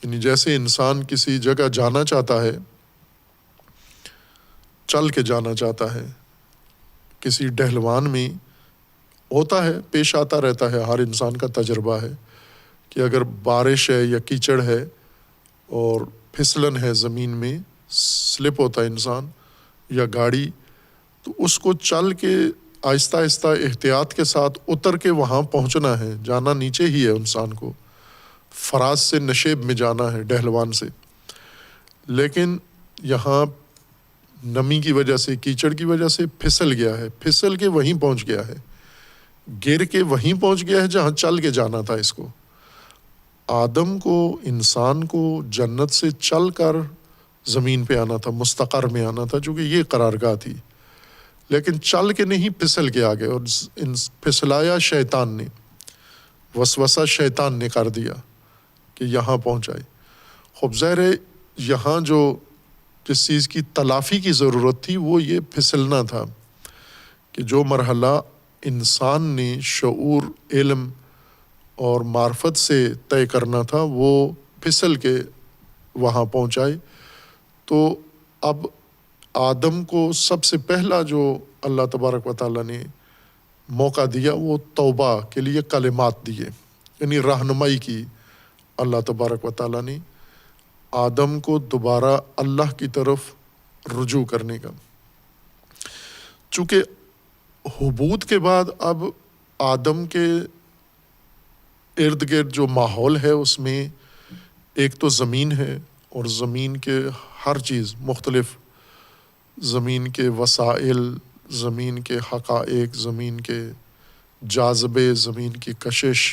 یعنی جیسے انسان کسی جگہ جانا چاہتا ہے، چل کے جانا چاہتا ہے، کسی ڈہلوان میں ہوتا ہے، پیش آتا رہتا ہے، ہر انسان کا تجربہ ہے کہ اگر بارش ہے یا کیچڑ ہے اور پھسلن ہے زمین میں، سلپ ہوتا ہے انسان یا گاڑی، تو اس کو چل کے آہستہ آہستہ احتیاط کے ساتھ اتر کے وہاں پہنچنا ہے، جانا نیچے ہی ہے انسان کو، فراز سے نشیب میں جانا ہے، ڈہلوان سے۔ لیکن یہاں نمی کی وجہ سے، کیچڑ کی وجہ سے پھسل گیا ہے، پھسل کے وہیں پہنچ گیا ہے، گر کے وہیں پہنچ گیا ہے جہاں چل کے جانا تھا اس کو۔ آدم کو، انسان کو جنت سے چل کر زمین پہ آنا تھا، مستقر میں آنا تھا، چونکہ یہ قرارگاہ تھی۔ لیکن چل کے نہیں پھسل کے آگے، اور پھسلایا شیطان نے، وسوسہ شیطان نے کر دیا کہ یہاں پہنچائے۔ خوب ظاہر ہے یہاں جو جس چیز کی تلافی کی ضرورت تھی وہ یہ پھسلنا تھا، کہ جو مرحلہ انسان نے شعور، علم اور معرفت سے طے کرنا تھا وہ پھسل کے وہاں پہنچائے۔ تو اب آدم کو سب سے پہلا جو اللہ تبارک و تعالیٰ نے موقع دیا وہ توبہ کے لیے کلمات دیے، یعنی رہنمائی کی اللہ تبارک و تعالیٰ نے آدم کو دوبارہ اللہ کی طرف رجوع کرنے کا۔ چونکہ حبوط کے بعد اب آدم کے ارد گرد جو ماحول ہے اس میں ایک تو زمین ہے، اور زمین کے ہر چیز مختلف، زمین کے وسائل، زمین کے حقائق، زمین کے جاذبے، زمین کی کشش،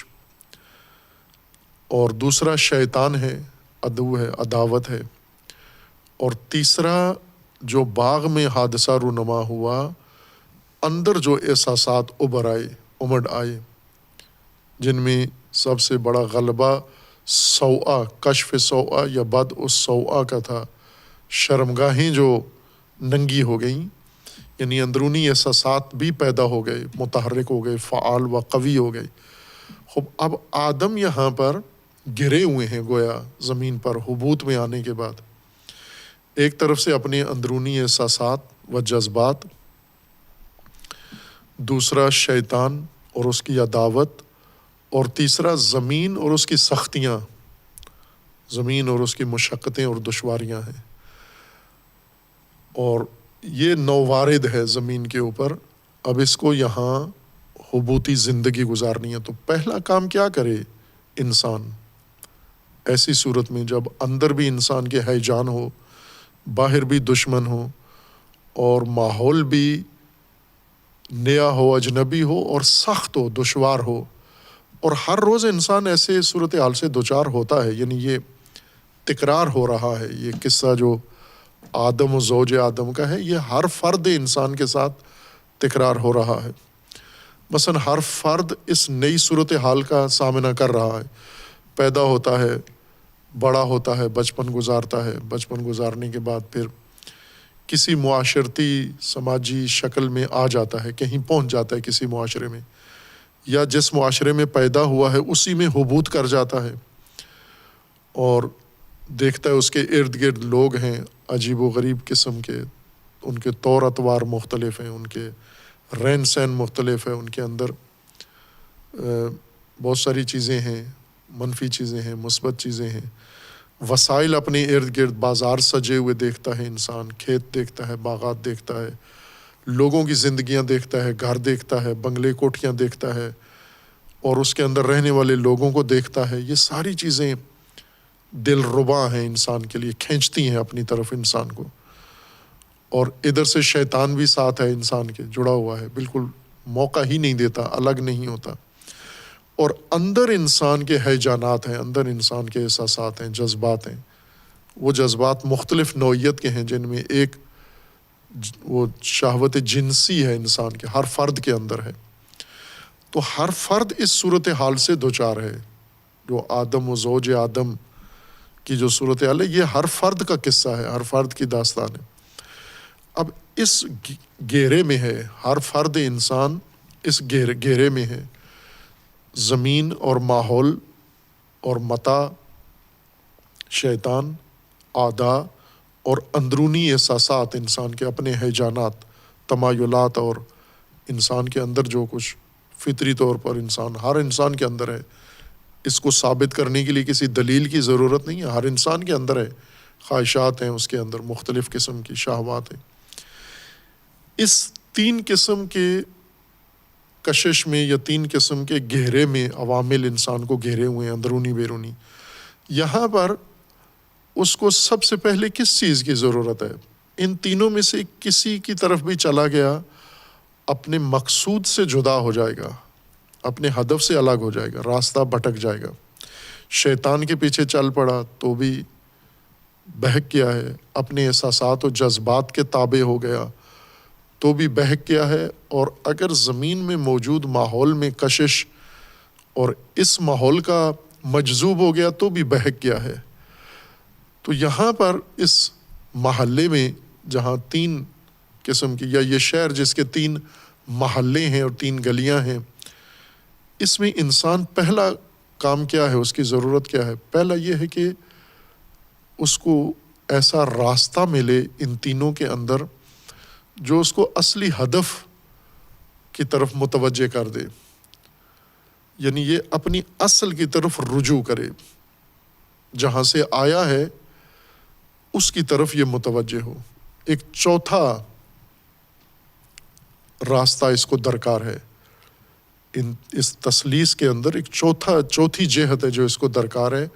اور دوسرا شیطان ہے، عدو ہے، عداوت ہے، اور تیسرا جو باغ میں حادثہ رونما ہوا، اندر جو احساسات امڑ آئے، جن میں سب سے بڑا غلبہ سوءا، کشف سوءا یا بد اس سوءا کا تھا۔ شرمگاہیں جو ننگی ہو گئیں، یعنی اندرونی احساسات بھی پیدا ہو گئے، متحرک ہو گئے، فعال و قوی ہو گئے۔ خب اب آدم یہاں پر گرے ہوئے ہیں گویا زمین پر حبوط میں آنے کے بعد، ایک طرف سے اپنے اندرونی احساسات و جذبات، دوسرا شیطان اور اس کی عداوت، اور تیسرا زمین اور اس کی سختیاں، زمین اور اس کی مشقتیں اور دشواریاں ہیں، اور یہ نووارد ہے زمین کے اوپر۔ اب اس کو یہاں حبوطی زندگی گزارنی ہے، تو پہلا کام کیا کرے انسان ایسی صورت میں جب اندر بھی انسان کے ہیجان ہو، باہر بھی دشمن ہو، اور ماحول بھی نیا ہو، اجنبی ہو، اور سخت ہو، دشوار ہو، اور ہر روز انسان ایسے صورتحال سے دوچار ہوتا ہے۔ یعنی یہ تکرار ہو رہا ہے، یہ قصہ جو آدم و زوج آدم کا ہے یہ ہر فرد انسان کے ساتھ تکرار ہو رہا ہے۔ مثلا ہر فرد اس نئی صورتحال کا سامنا کر رہا ہے، پیدا ہوتا ہے، بڑا ہوتا ہے، بچپن گزارتا ہے، بچپن گزارنے کے بعد پھر کسی معاشرتی سماجی شکل میں آ جاتا ہے، کہیں پہنچ جاتا ہے کسی معاشرے میں، یا جس معاشرے میں پیدا ہوا ہے اسی میں حبوط کر جاتا ہے، اور دیکھتا ہے اس کے ارد گرد لوگ ہیں عجیب و غریب قسم کے، ان کے طور اطوار مختلف ہیں، ان کے رہن سہن مختلف ہے، ان کے اندر بہت ساری چیزیں ہیں، منفی چیزیں ہیں، مثبت چیزیں ہیں، وسائل اپنے ارد گرد، بازار سجے ہوئے دیکھتا ہے انسان، کھیت دیکھتا ہے، باغات دیکھتا ہے، لوگوں کی زندگیاں دیکھتا ہے، گھر دیکھتا ہے، بنگلے کوٹھیاں دیکھتا ہے، اور اس کے اندر رہنے والے لوگوں کو دیکھتا ہے۔ یہ ساری چیزیں دل ربا ہیں انسان کے لیے، کھینچتی ہیں اپنی طرف انسان کو، اور ادھر سے شیطان بھی ساتھ ہے انسان کے، جڑا ہوا ہے، بالکل موقع ہی نہیں دیتا، الگ نہیں ہوتا۔ اور اندر انسان کے ہیجانات ہیں، اندر انسان کے احساسات ہیں، جذبات ہیں، وہ جذبات مختلف نوعیت کے ہیں، جن میں ایک وہ شہوت جنسی ہے انسان کے، ہر فرد کے اندر ہے۔ تو ہر فرد اس صورتحال سے دوچار ہے، جو آدم و زوج آدم کی جو صورتحال ہے یہ ہر فرد کا قصہ ہے، ہر فرد کی داستان ہے۔ اب اس گھیرے میں ہے، ہر فرد انسان اس گھیرے میں ہے، زمین اور ماحول اور متاع، شیطان، اعداء، اور اندرونی احساسات، انسان کے اپنے ہیجانات، تمایلات، اور انسان کے اندر جو کچھ فطری طور پر ہر انسان کے اندر ہے، اس کو ثابت کرنے کے لیے کسی دلیل کی ضرورت نہیں ہے، ہر انسان کے اندر ہے، خواہشات ہیں اس کے اندر، مختلف قسم کی شہوات ہیں۔ اس تین قسم کے کشش میں یا تین قسم کے گہرے میں عوامل انسان کو گھیرے ہوئے ہیں، اندرونی بیرونی۔ یہاں پر اس کو سب سے پہلے کس چیز کی ضرورت ہے؟ ان تینوں میں سے کسی کی طرف بھی چلا گیا اپنے مقصود سے جدا ہو جائے گا، اپنے ہدف سے الگ ہو جائے گا، راستہ بھٹک جائے گا۔ شیطان کے پیچھے چل پڑا تو بھی بہک گیا ہے، اپنے احساسات و جذبات کے تابع ہو گیا تو بھی بہک گیا ہے، اور اگر زمین میں موجود ماحول میں کشش اور اس ماحول کا مجذوب ہو گیا تو بھی بہک گیا ہے۔ تو یہاں پر اس محلے میں جہاں 3 قسم کی، یا یہ شہر جس کے 3 محلے ہیں اور 3 گلیاں ہیں، اس میں انسان پہلا کام کیا ہے، اس کی ضرورت کیا ہے؟ پہلا یہ ہے کہ اس کو ایسا راستہ ملے ان تینوں کے اندر جو اس کو اصلی ہدف کی طرف متوجہ کر دے، یعنی یہ اپنی اصل کی طرف رجوع کرے، جہاں سے آیا ہے اس کی طرف یہ متوجہ ہو۔ ایک چوتھا راستہ اس کو درکار ہے، اس تثلیث کے اندر ایک چوتھی جہت ہے جو اس کو درکار ہے،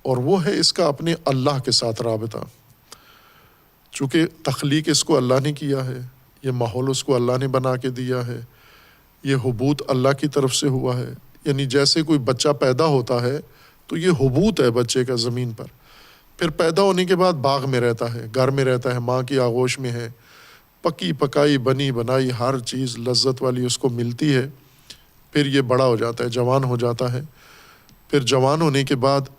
اور وہ ہے اس کا اپنے اللہ کے ساتھ رابطہ۔ چونکہ تخلیق اس کو اللہ نے کیا ہے، یہ ماحول اس کو اللہ نے بنا کے دیا ہے، یہ حبوط اللہ کی طرف سے ہوا ہے، یعنی جیسے کوئی بچہ پیدا ہوتا ہے تو یہ حبوط ہے بچے کا زمین پر، پھر پیدا ہونے کے بعد باغ میں رہتا ہے، گھر میں رہتا ہے، ماں کی آغوش میں ہے، پکی پکائی بنی بنائی ہر چیز لذت والی اس کو ملتی ہے، پھر یہ بڑا ہو جاتا ہے، جوان ہو جاتا ہے، پھر جوان ہونے کے بعد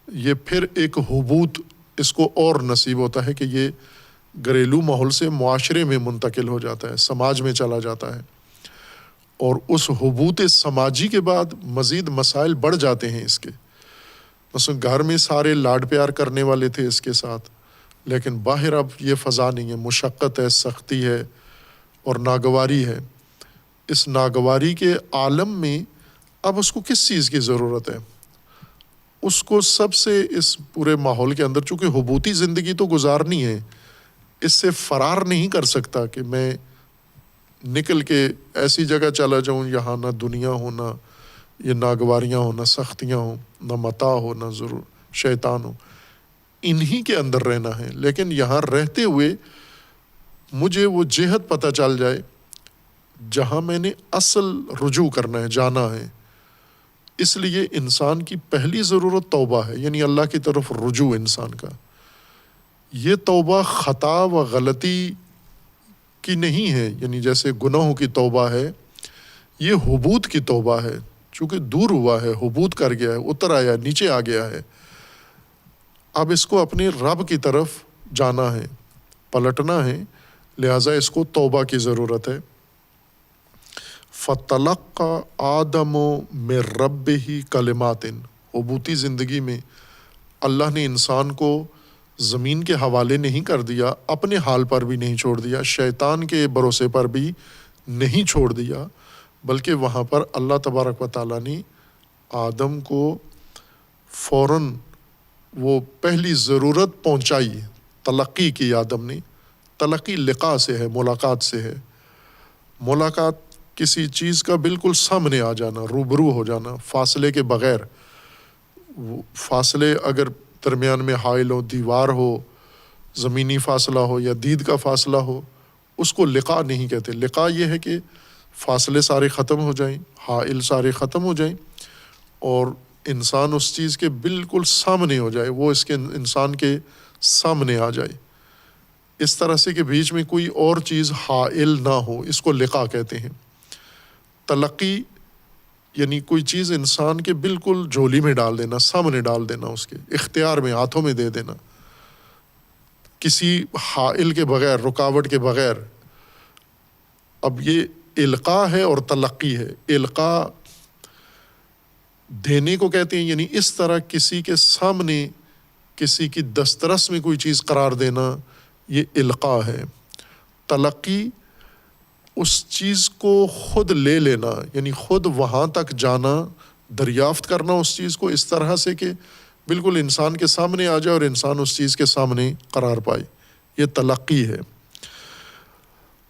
یہ پھر ایک حبوط اس کو اور نصیب ہوتا ہے کہ یہ گھریلو ماحول سے معاشرے میں منتقل ہو جاتا ہے، سماج میں چلا جاتا ہے، اور اس حبوط سماجی کے بعد مزید مسائل بڑھ جاتے ہیں اس کے۔ مثلا گھر میں سارے لاڈ پیار کرنے والے تھے اس کے ساتھ، لیکن باہر اب یہ فضا نہیں ہے، مشقت ہے، سختی ہے اور ناگواری ہے۔ اس ناگواری کے عالم میں اب اس کو کس چیز کی ضرورت ہے؟ اس کو سب سے اس پورے ماحول کے اندر، چونکہ حبوطی زندگی تو گزارنی ہے، اس سے فرار نہیں کر سکتا کہ میں نکل کے ایسی جگہ چلا جاؤں یہاں نہ دنیا ہو، نہ یہ ناگواریاں ہو، نہ سختیاں ہو، نہ متاع ہو، نہ ضرور شیطان ہو، انہی کے اندر رہنا ہے۔ لیکن یہاں رہتے ہوئے مجھے وہ جہت پتہ چل جائے جہاں میں نے اصل رجوع کرنا ہے، جانا ہے۔ اس لیے انسان کی پہلی ضرورت توبہ ہے، یعنی اللہ کی طرف رجوع انسان کا۔ یہ توبہ خطا و غلطی کی نہیں ہے، یعنی جیسے گناہوں کی توبہ ہے، یہ حبوط کی توبہ ہے، چونکہ دور ہوا ہے، حبوط کر گیا ہے، اتر آیا، نیچے آ گیا ہے، اب اس کو اپنے رب کی طرف جانا ہے، پلٹنا ہے، لہٰذا اس کو توبہ کی ضرورت ہے۔ فَتَلَقَّى آدَمُ مِن رَبِّهِ كَلِمَاتٍ، حبوطی زندگی میں اللہ نے انسان کو زمین کے حوالے نہیں کر دیا، اپنے حال پر بھی نہیں چھوڑ دیا، شیطان کے بھروسے پر بھی نہیں چھوڑ دیا، بلکہ وہاں پر اللہ تبارک و تعالیٰ نے آدم کو فوراً وہ پہلی ضرورت پہنچائی، تلقی کی آدم نے۔ تلقی لقاء سے ہے، ملاقات سے ہے۔ ملاقات کسی چیز کا بالکل سامنے آ جانا، روبرو ہو جانا، فاصلے کے بغیر۔ فاصلے اگر درمیان میں حائل ہو، دیوار ہو، زمینی فاصلہ ہو یا دید کا فاصلہ ہو، اس کو لقاء نہیں کہتے۔ لقاء یہ ہے کہ فاصلے سارے ختم ہو جائیں، حائل سارے ختم ہو جائیں، اور انسان اس چیز کے بالکل سامنے ہو جائے، وہ اس کے انسان کے سامنے آ جائے، اس طرح سے کہ بیچ میں کوئی اور چیز حائل نہ ہو، اس کو لقاء کہتے ہیں۔ تلقی یعنی کوئی چیز انسان کے بالکل جھولی میں ڈال دینا، سامنے ڈال دینا، اس کے اختیار میں، ہاتھوں میں دے دینا، کسی حائل کے بغیر، رکاوٹ کے بغیر۔ اب یہ القاء ہے اور تلقی ہے۔ القاء دینے کو کہتے ہیں، یعنی اس طرح کسی کے سامنے، کسی کی دسترس میں کوئی چیز قرار دینا، یہ القاء ہے۔ تلقی اس چیز کو خود لے لینا، یعنی خود وہاں تک جانا، دریافت کرنا اس چیز کو اس طرح سے کہ بالکل انسان کے سامنے آ جائے اور انسان اس چیز کے سامنے قرار پائے، یہ تلقی ہے۔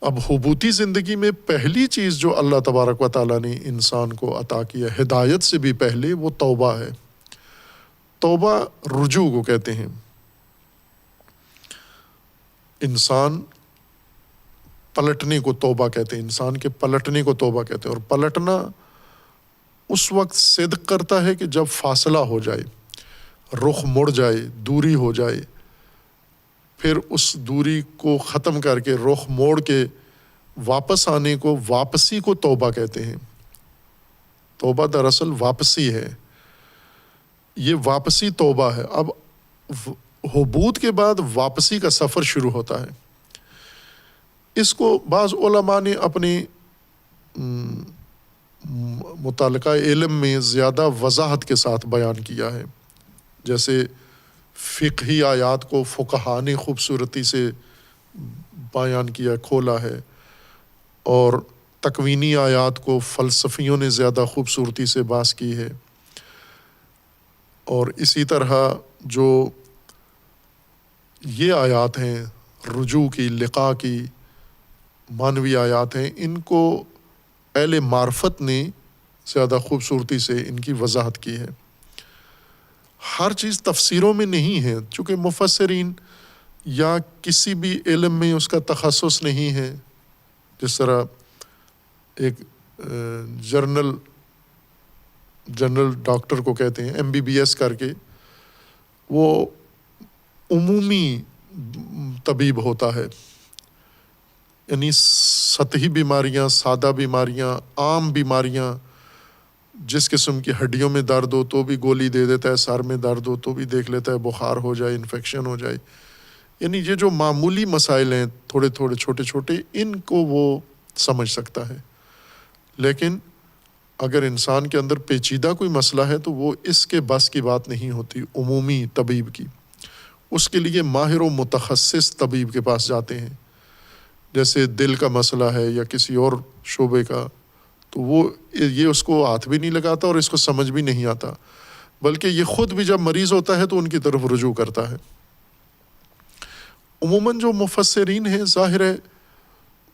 اب حبوطی زندگی میں پہلی چیز جو اللہ تبارک و تعالیٰ نے انسان کو عطا کیا، ہدایت سے بھی پہلے، وہ توبہ ہے۔ توبہ رجوع کو کہتے ہیں۔ انسان پلٹنے کو توبہ کہتے ہیں، انسان کے پلٹنے کو توبہ کہتے ہیں، اور پلٹنا اس وقت صدق کرتا ہے کہ جب فاصلہ ہو جائے، رخ مڑ جائے، دوری ہو جائے، پھر اس دوری کو ختم کر کے رخ موڑ کے واپس آنے کو، واپسی کو توبہ کہتے ہیں۔ توبہ دراصل واپسی ہے، یہ واپسی توبہ ہے۔ اب حبوط کے بعد واپسی کا سفر شروع ہوتا ہے۔ اس کو بعض علماء نے اپنے متعلقہ علم میں زیادہ وضاحت کے ساتھ بیان کیا ہے، جیسے فقہی آیات کو فقہاء نے خوبصورتی سے بیان کیا، کھولا ہے، اور تکوینی آیات کو فلسفیوں نے زیادہ خوبصورتی سے بحث کی ہے، اور اسی طرح جو یہ آیات ہیں رجوع کی، لقاء کی، معنوی آیات ہیں، ان کو اہل معرفت نے زیادہ خوبصورتی سے ان کی وضاحت کی ہے۔ ہر چیز تفسیروں میں نہیں ہے، چونکہ مفسرین یا کسی بھی علم میں اس کا تخصص نہیں ہے۔ جس طرح ایک جنرل ڈاکٹر کو کہتے ہیں MBBS کر کے، وہ عمومی طبیب ہوتا ہے، یعنی سطحی بیماریاں، سادہ بیماریاں، عام بیماریاں، جس قسم کی ہڈیوں میں درد ہو تو بھی گولی دے دیتا ہے، سر میں درد ہو تو بھی دیکھ لیتا ہے بخار ہو جائے، انفیکشن ہو جائے، یعنی یہ جو معمولی مسائل ہیں تھوڑے تھوڑے چھوٹے چھوٹے، ان کو وہ سمجھ سکتا ہے۔ لیکن اگر انسان کے اندر پیچیدہ کوئی مسئلہ ہے تو وہ اس کے بس کی بات نہیں ہوتی عمومی طبیب کی، اس کے لیے ماہر و متخصص طبیب کے پاس جاتے ہیں۔ جیسے دل کا مسئلہ ہے یا کسی اور شعبے کا، تو وہ یہ اس کو ہاتھ بھی نہیں لگاتا اور اس کو سمجھ بھی نہیں آتا، بلکہ یہ خود بھی جب مریض ہوتا ہے تو ان کی طرف رجوع کرتا ہے۔ عموماً جو مفسرین ہیں ظاہر ہے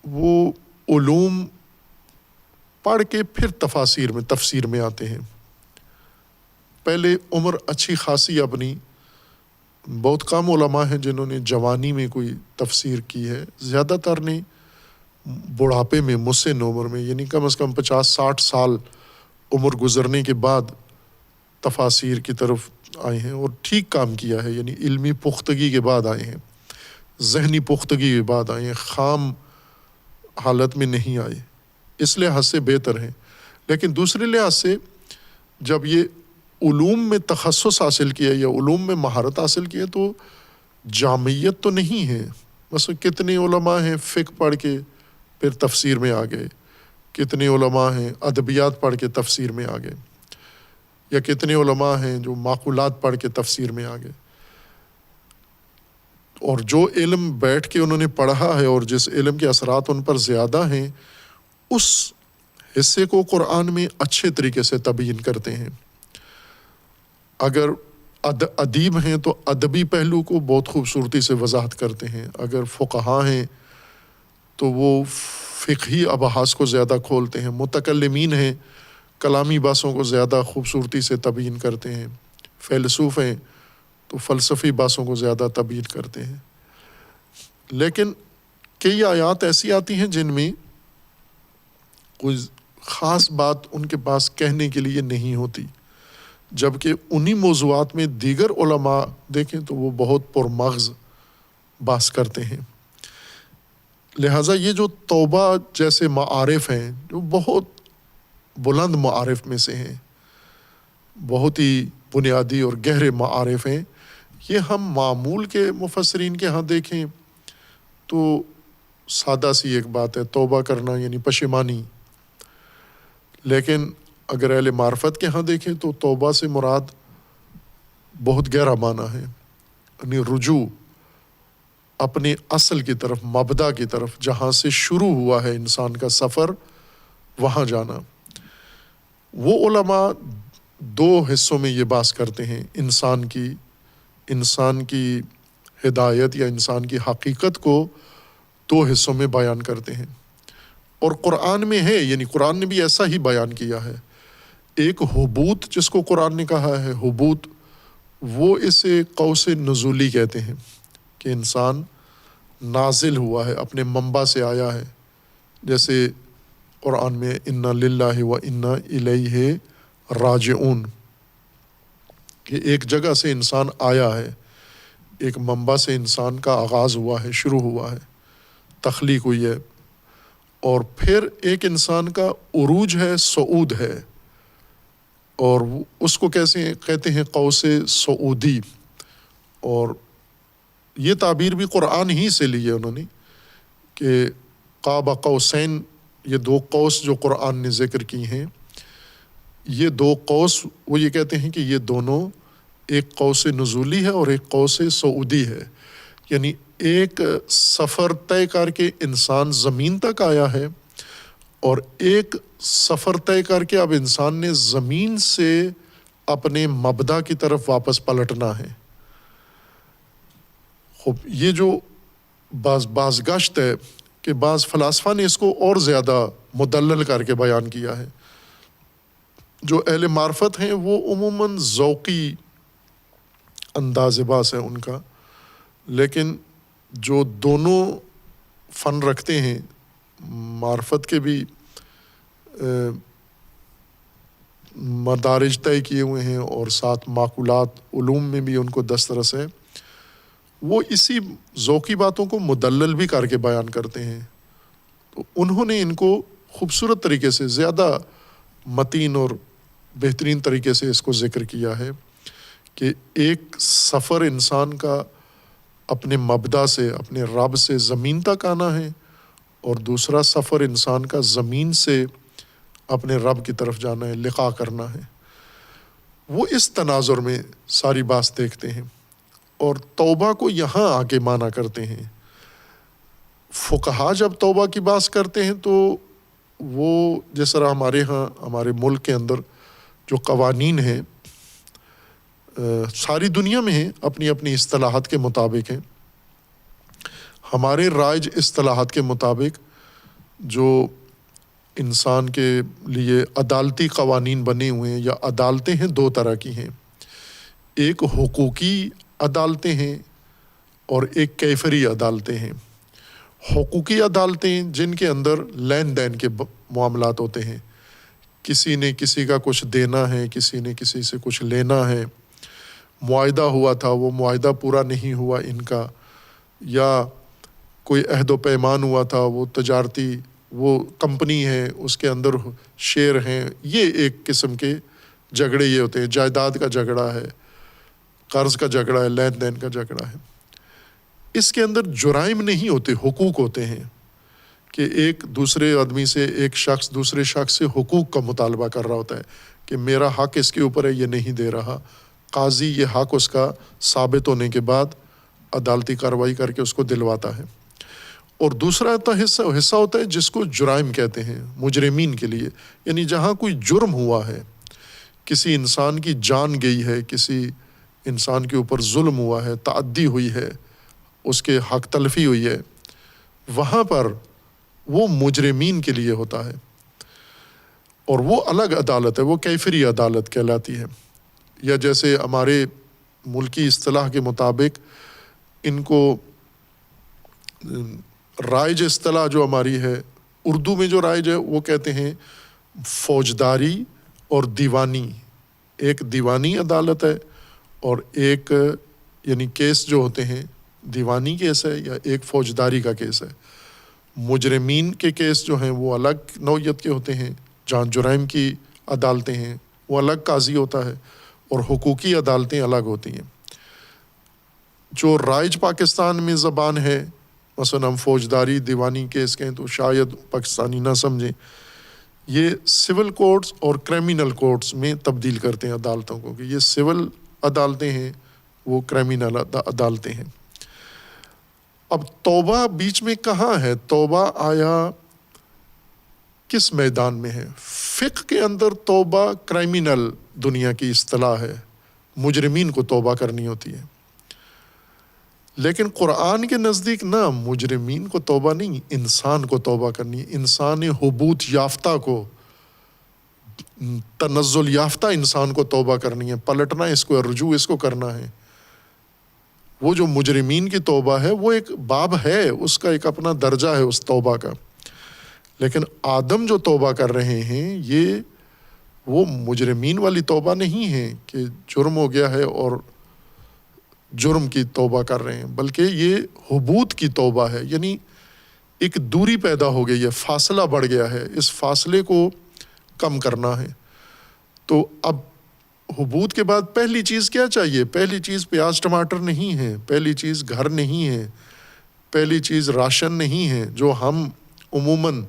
وہ علوم پڑھ کے پھر تفسیر میں آتے ہیں۔ پہلے عمر اچھی خاصی اپنی، بہت کم علماء ہیں جنہوں نے جوانی میں کوئی تفسیر کی ہے، زیادہ تر نے بڑھاپے میں، مسن عمر میں، یعنی کم از کم 50-60 سال عمر گزرنے کے بعد تفاسیر کی طرف آئے ہیں، اور ٹھیک کام کیا ہے، یعنی علمی پختگی کے بعد آئے ہیں، ذہنی پختگی کے بعد آئے ہیں، خام حالت میں نہیں آئے، اس لحاظ سے بہتر ہیں۔ لیکن دوسرے لحاظ سے جب یہ علوم میں تخصص حاصل کیا یا علوم میں مہارت حاصل کیا تو جامعیت تو نہیں ہے۔ مثلا کتنے علماء ہیں فقہ پڑھ کے پھر تفسیر میں آ گئے، کتنے علماء ہیں ادبیات پڑھ کے تفسیر میں آ گئے، یا کتنے علماء ہیں جو معقولات پڑھ کے تفسیر میں آ گئے۔ اور جو علم بیٹھ کے انہوں نے پڑھا ہے اور جس علم کے اثرات ان پر زیادہ ہیں، اس حصے کو قرآن میں اچھے طریقے سے تبیین کرتے ہیں۔ اگر ادیب ہیں تو ادبی پہلو کو بہت خوبصورتی سے وضاحت کرتے ہیں، اگر فقہاء ہیں تو وہ فقہی ابحاث کو زیادہ کھولتے ہیں، متکلمین ہیں کلامی بحثوں کو زیادہ خوبصورتی سے تبیین کرتے ہیں، فیلسوف ہیں تو فلسفی بحثوں کو زیادہ تبیین کرتے ہیں۔ لیکن کئی آیات ایسی آتی ہیں جن میں کوئی خاص بات ان کے پاس کہنے کے لیے نہیں ہوتی، جبکہ انہی موضوعات میں دیگر علماء دیکھیں تو وہ بہت پرمغز بحث کرتے ہیں۔ لہٰذا یہ جو توبہ جیسے معارف ہیں جو بہت بلند معارف میں سے ہیں، بہت ہی بنیادی اور گہرے معارف ہیں، یہ ہم معمول کے مفسرین کے ہاں دیکھیں تو سادہ سی ایک بات ہے، توبہ کرنا یعنی پشیمانی۔ لیکن اگر اہل معرفت کے ہاں دیکھیں تو توبہ سے مراد بہت گہرا معنی ہے، یعنی رجوع اپنے اصل کی طرف، مبدا کی طرف، جہاں سے شروع ہوا ہے انسان کا سفر، وہاں جانا۔ وہ علماء دو حصوں میں یہ بات کرتے ہیں، انسان کی ہدایت یا انسان کی حقیقت کو دو حصوں میں بیان کرتے ہیں، اور قرآن میں ہے، یعنی قرآن نے بھی ایسا ہی بیان کیا ہے۔ ایک حبوط جس کو قرآن نے کہا ہے، حبوط، وہ اسے قوس نزولی کہتے ہیں کہ انسان نازل ہوا ہے، اپنے منبع سے آیا ہے، جیسے قرآن میں انا للہ و انا الیہ راجعون، کہ ایک جگہ سے انسان آیا ہے، ایک منبع سے انسان کا آغاز ہوا ہے، شروع ہوا ہے، تخلیق ہوئی ہے، اور پھر ایک انسان کا عروج ہے، صعود ہے، اور اس کو کیسے کہتے ہیں؟ قوس صعودی. اور یہ تعبیر بھی قرآن ہی سے لی ہے انہوں نے کہ قاب قوسین، یہ دو قوس جو قرآن نے ذکر کی ہیں، یہ دو قوس وہ یہ کہتے ہیں کہ یہ دونوں ایک قوس نزولی ہے اور ایک قوس صعودی ہے. یعنی ایک سفر طے کر کے انسان زمین تک آیا ہے، اور ایک سفر طے کر کے اب انسان نے زمین سے اپنے مبدا کی طرف واپس پلٹنا ہے. خب یہ جو بازگشت ہے کہ بعض فلاسفہ نے اس کو اور زیادہ مدلل کر کے بیان کیا ہے. جو اہل معرفت ہیں وہ عموماً ذوقی انداز باس ہے ان کا، لیکن جو دونوں فن رکھتے ہیں، معرفت کے بھی مدارج طے کیے ہوئے ہیں اور ساتھ معقولات علوم میں بھی ان کو دسترس ہے، وہ اسی ذوقی باتوں کو مدلل بھی کر کے بیان کرتے ہیں. تو انہوں نے ان کو خوبصورت طریقے سے، زیادہ متین اور بہترین طریقے سے اس کو ذکر کیا ہے کہ ایک سفر انسان کا اپنے مبدا سے، اپنے رب سے زمین تک آنا ہے، اور دوسرا سفر انسان کا زمین سے اپنے رب کی طرف جانا ہے، لقاء کرنا ہے. وہ اس تناظر میں ساری بات دیکھتے ہیں، اور توبہ کو یہاں آگے مانا کرتے ہیں. فقہا جب توبہ کی بات کرتے ہیں تو وہ جس طرح ہمارے ہاں، ہمارے ملک کے اندر جو قوانین ہیں ساری دنیا میں ہیں، اپنی اپنی اصطلاحات کے مطابق ہیں. ہمارے رائج اصطلاحات کے مطابق جو انسان کے لیے عدالتی قوانین بنے ہوئے ہیں یا عدالتیں ہیں، دو طرح کی ہیں. ایک حقوقی عدالتیں ہیں اور ایک کیفری عدالتیں ہیں. حقوقی عدالتیں جن کے اندر لین دین کے معاملات ہوتے ہیں، کسی نے کسی کا کچھ دینا ہے، کسی نے کسی سے کچھ لینا ہے، معاہدہ ہوا تھا وہ معاہدہ پورا نہیں ہوا ان کا، یا کوئی عہد و پیمان ہوا تھا، وہ تجارتی وہ کمپنی ہے اس کے اندر شیئر ہیں، یہ ایک قسم کے جھگڑے یہ ہوتے ہیں. جائیداد کا جھگڑا ہے، قرض کا جھگڑا ہے، لین دین کا جھگڑا ہے. اس کے اندر جرائم نہیں ہوتے، حقوق ہوتے ہیں کہ ایک دوسرے آدمی سے، ایک شخص دوسرے شخص سے حقوق کا مطالبہ کر رہا ہوتا ہے کہ میرا حق اس کے اوپر ہے، یہ نہیں دے رہا. قاضی یہ حق اس کا ثابت ہونے کے بعد عدالتی کارروائی کر کے اس کو دلواتا ہے. اور دوسرا حصہ ہوتا ہے جس کو جرائم کہتے ہیں، مجرمین کے لیے. یعنی جہاں کوئی جرم ہوا ہے، کسی انسان کی جان گئی ہے، کسی انسان کے اوپر ظلم ہوا ہے، تعدی ہوئی ہے، اس کے حق تلفی ہوئی ہے، وہاں پر وہ مجرمین کے لیے ہوتا ہے. اور وہ الگ عدالت ہے، وہ کیفری عدالت کہلاتی ہے. یا جیسے ہمارے ملکی اصطلاح کے مطابق ان کو رائج اصطلاح جو ہماری ہے اردو میں، جو رائج ہے وہ کہتے ہیں فوجداری اور دیوانی. ایک دیوانی عدالت ہے اور ایک یعنی کیس جو ہوتے ہیں دیوانی کیس ہے یا ایک فوجداری کا کیس ہے. مجرمین کے کیس جو ہیں وہ الگ نوعیت کے ہوتے ہیں، جہاں جرائم کی عدالتیں ہیں وہ الگ قاضی ہوتا ہے، اور حقوقی عدالتیں الگ ہوتی ہیں. جو رائج پاکستان میں زبان ہے، مثلا ہم فوجداری دیوانی کیس کہیں تو شاید پاکستانی نہ سمجھیں، یہ سول کورٹس اور کریمنل کورٹس میں تبدیل کرتے ہیں عدالتوں کو، کہ یہ سول عدالتیں ہیں، وہ کریمنل عدالتیں ہیں. اب توبہ بیچ میں کہاں ہے؟ توبہ آیا کس میدان میں ہے؟ فقہ کے اندر توبہ کرائمنل دنیا کی اصطلاح ہے، مجرمین کو توبہ کرنی ہوتی ہے. لیکن قرآن کے نزدیک نہ، مجرمین کو توبہ نہیں، انسان کو توبہ کرنی ہے. انسان حبوط یافتہ کو، تنزل یافتہ انسان کو توبہ کرنی ہے، پلٹنا اس کو، رجوع اس کو کرنا ہے. وہ جو مجرمین کی توبہ ہے وہ ایک باب ہے، اس کا ایک اپنا درجہ ہے اس توبہ کا. لیکن آدم جو توبہ کر رہے ہیں یہ وہ مجرمین والی توبہ نہیں ہے کہ جرم ہو گیا ہے اور جرم کی توبہ کر رہے ہیں، بلکہ یہ حبوط کی توبہ ہے. یعنی ایک دوری پیدا ہو گئی ہے، فاصلہ بڑھ گیا ہے، اس فاصلے کو کم کرنا ہے۔ تو اب حبوط کے بعد پہلی چیز کیا چاہیے؟ پہلی چیز پیاز ٹماٹر نہیں ہے، پہلی چیز گھر نہیں ہے، پہلی چیز راشن نہیں ہے جو ہم عموماً